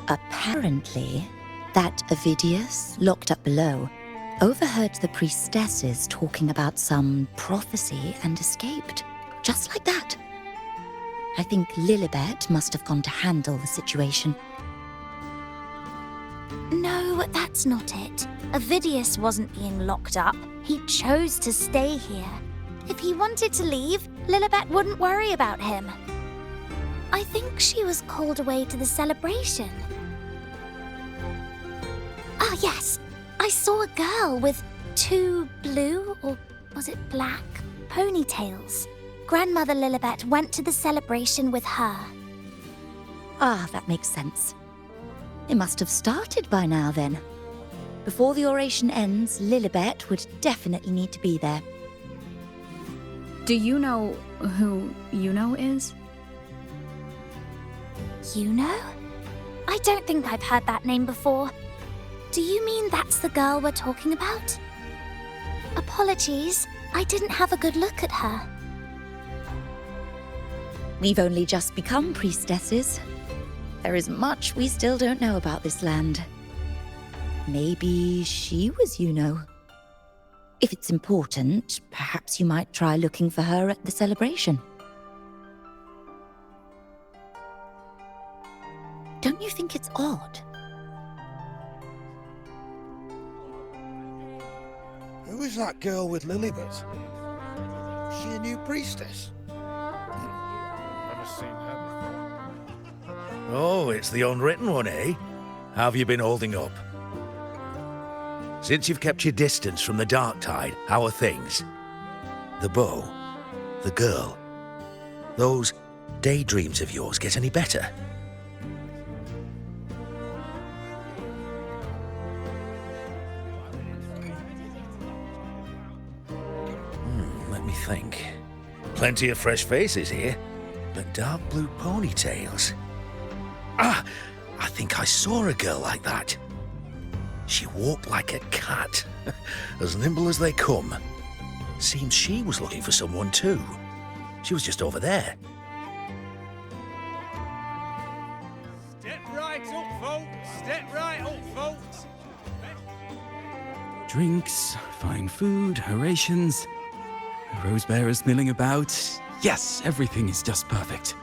Apparently, that Ovidius, locked up below, overheard the priestesses talking about some prophecy and escaped. Just like that. I think Lilibet must have gone to handle the situation. No, that's not it. Ovidius wasn't being locked up. He chose to stay here. If he wanted to leave, Lilibet wouldn't worry about him. I think she was called away to the celebration. Ah, yes. I saw a girl with 2 blue, or was it black, ponytails. Grandmother Lilibet went to the celebration with her. Ah, that makes sense. It must have started by now, then. Before the oration ends, Lilibet would definitely need to be there. Do you know who Yuno is? Yuno? I don't think I've heard that name before. Do you mean that's the girl we're talking about? Apologies, I didn't have a good look at her. We've only just become priestesses. There is much we still don't know about this land. Maybe she was Yuno. If it's important, perhaps you might try looking for her at the celebration. Don't you think it's odd? Who is that girl with Lilibet? Is she a new priestess? Never seen her before. Oh, it's the unwritten one, eh? How have you been holding up? Since you've kept your distance from the dark tide, how are things? The bow, the girl, those daydreams of yours get any better? Let me think. Plenty of fresh faces here, but dark blue ponytails. Ah, I think I saw a girl like that. She walked like a cat, as nimble as they come. Seems she was looking for someone too. She was just over there. Step right up, folks. Step right up, folks. Drinks, fine food, orations, rose bearers milling about. Yes, everything is just perfect.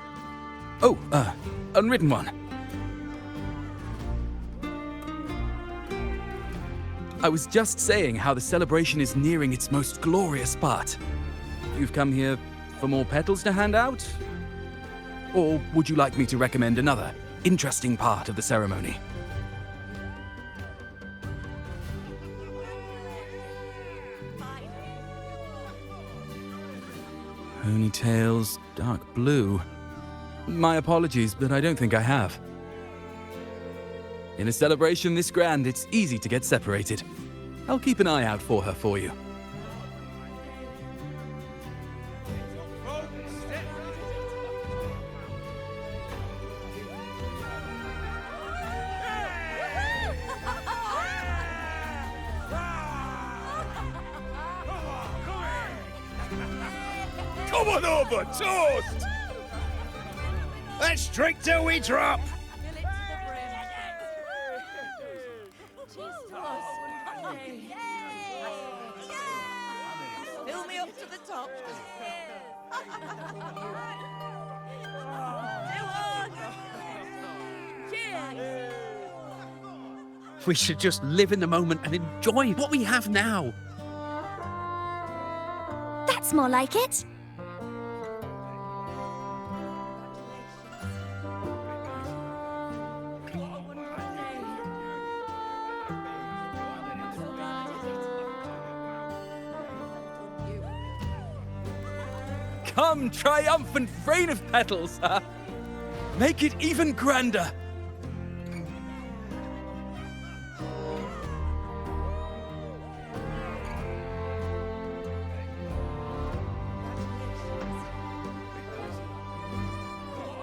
Oh, unwritten one. I was just saying how the celebration is nearing its most glorious part. You've come here for more petals to hand out? Or would you like me to recommend another interesting part of the ceremony? Ponytails, dark blue. My apologies, but I don't think I have. In a celebration this grand, it's easy to get separated. I'll keep an eye out for her for you. Come on over, toast! Let's drink till we drop! Fill me up to the top. We should just live in the moment and enjoy what we have now. That's more like it. Come, triumphant rain of petals! Make it even grander!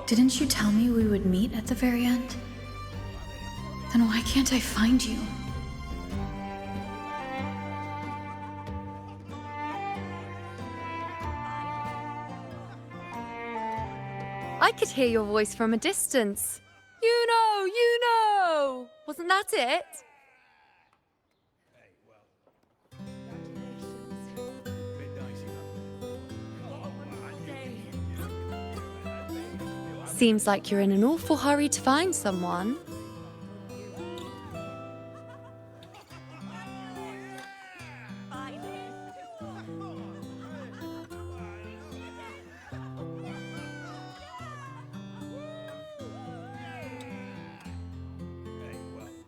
Didn't you tell me we would meet at the very end? Then why can't I find you? I could hear your voice from a distance. You know! Wasn't that it? Seems like you're in an awful hurry to find someone.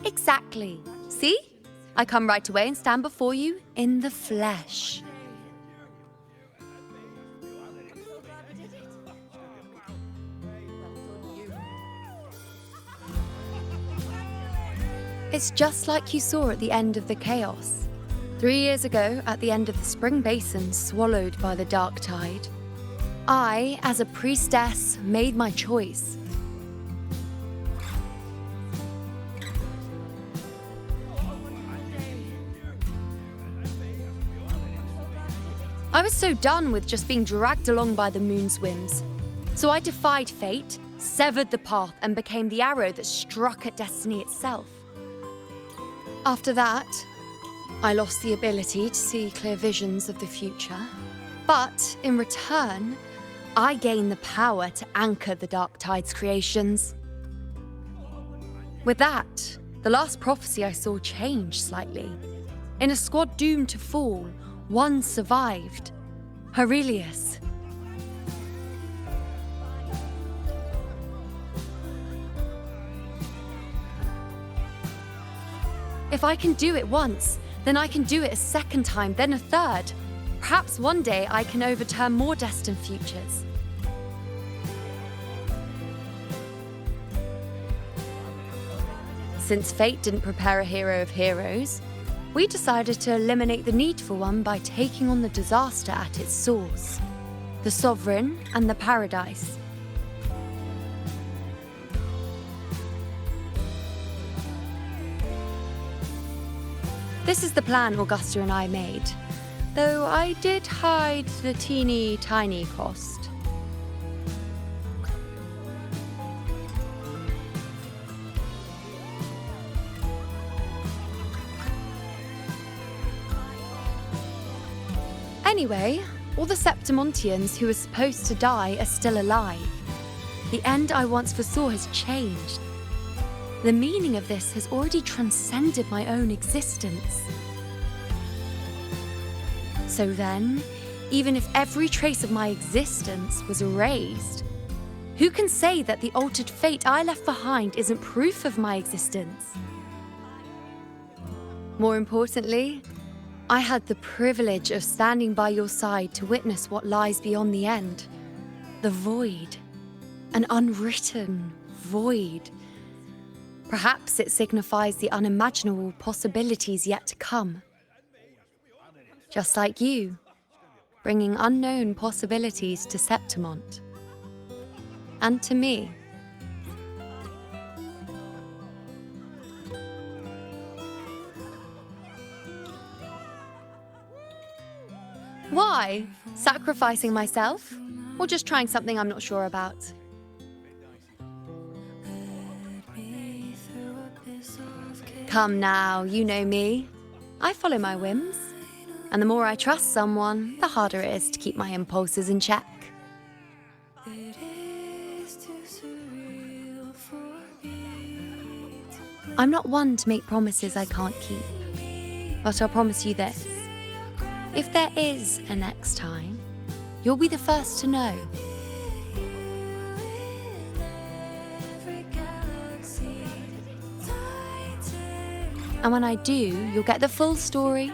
Exactly. See? I come right away and stand before you in the flesh. It's just like you saw at the end of the chaos. 3 years ago, at the end of the spring basin swallowed by the dark tide, I, as a priestess, made my choice. I was so done with just being dragged along by the moon's whims. So I defied fate, severed the path, and became the arrow that struck at destiny itself. After that, I lost the ability to see clear visions of the future. But in return, I gained the power to anchor the Dark Tide's creations. With that, the last prophecy I saw changed slightly. In a squad doomed to fall, one survived. Aurelius. If I can do it once, then I can do it a second time, then a third. Perhaps one day I can overturn more destined futures. Since fate didn't prepare a hero of heroes, we decided to eliminate the need for one by taking on the disaster at its source, the Sovereign and the Paradise. This is the plan Augusta and I made, though I did hide the teeny tiny cost. Anyway, all the Septimontians who were supposed to die are still alive. The end I once foresaw has changed. The meaning of this has already transcended my own existence. So then, even if every trace of my existence was erased, who can say that the altered fate I left behind isn't proof of my existence? More importantly, I had the privilege of standing by your side to witness what lies beyond the end. The void. An unwritten void. Perhaps it signifies the unimaginable possibilities yet to come. Just like you, bringing unknown possibilities to Septimont. And to me. Why? Sacrificing myself? Or just trying something I'm not sure about? Come now, you know me. I follow my whims. And the more I trust someone, the harder it is to keep my impulses in check. I'm not one to make promises I can't keep. But I'll promise you this. If there is a next time, you'll be the first to know. And when I do, you'll get the full story,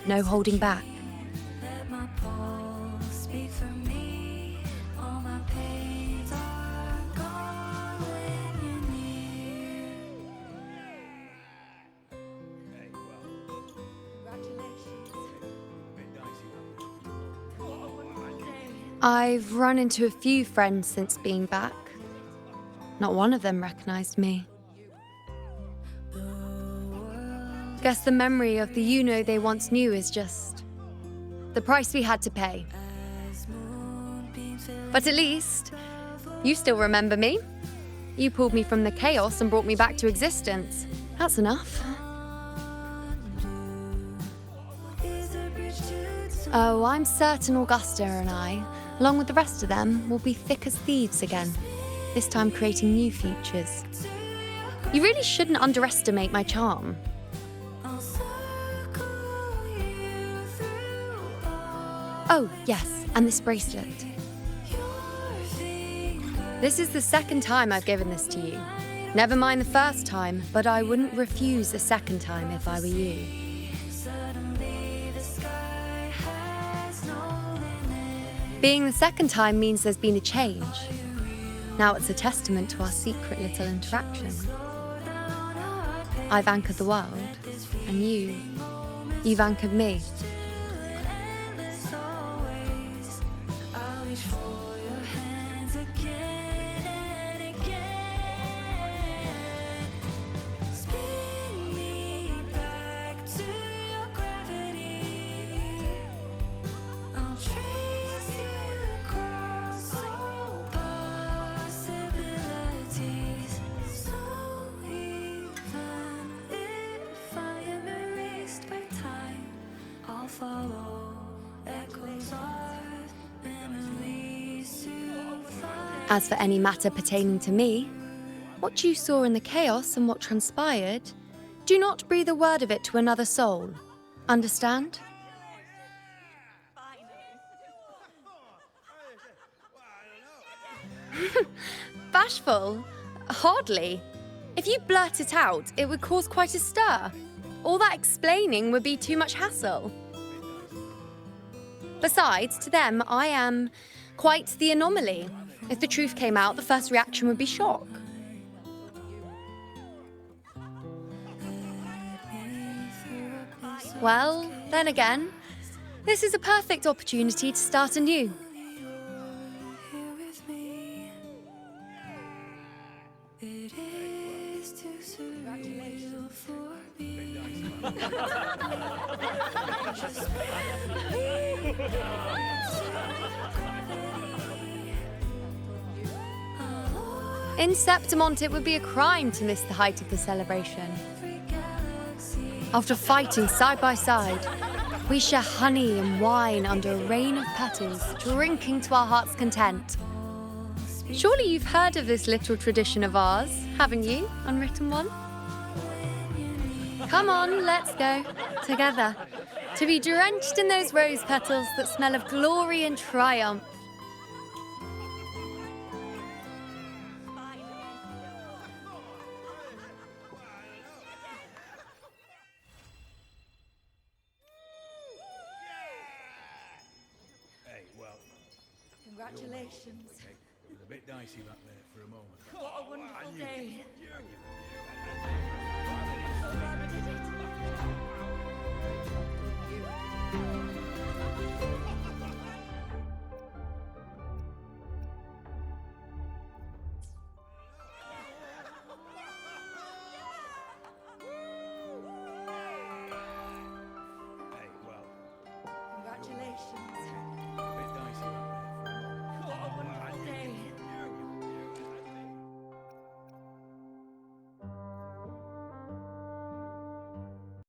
no holding back. I've run into a few friends since being back. Not one of them recognized me. Guess the memory of the you-know they once knew is just the price we had to pay. But at least, you still remember me. You pulled me from the chaos and brought me back to existence. That's enough. Oh, I'm certain Augusta and I, along with the rest of them, will be thick as thieves again, this time creating new futures. You really shouldn't underestimate my charm. Oh, yes, and this bracelet. This is the second time I've given this to you. Never mind the first time, but I wouldn't refuse a second time if I were you. Being the second time means there's been a change. Now it's a testament to our secret little interaction. I've anchored the world, and you've anchored me. I'll As for any matter pertaining to me, what you saw in the chaos and what transpired, do not breathe a word of it to another soul. Understand? Bashful? Hardly. If you blurt it out, it would cause quite a stir. All that explaining would be too much hassle. Besides, to them, I am quite the anomaly. If the truth came out, the first reaction would be shock. Well, then again, this is a perfect opportunity to start anew. In Septimont, it would be a crime to miss the height of the celebration. After fighting side by side, we share honey and wine under a rain of petals, drinking to our heart's content. Surely you've heard of this little tradition of ours, haven't you, Unwritten One? Come on, let's go, together, to be drenched in those rose petals that smell of glory and triumph. Congratulations. It was a bit dicey back there for a moment. What a wonderful day.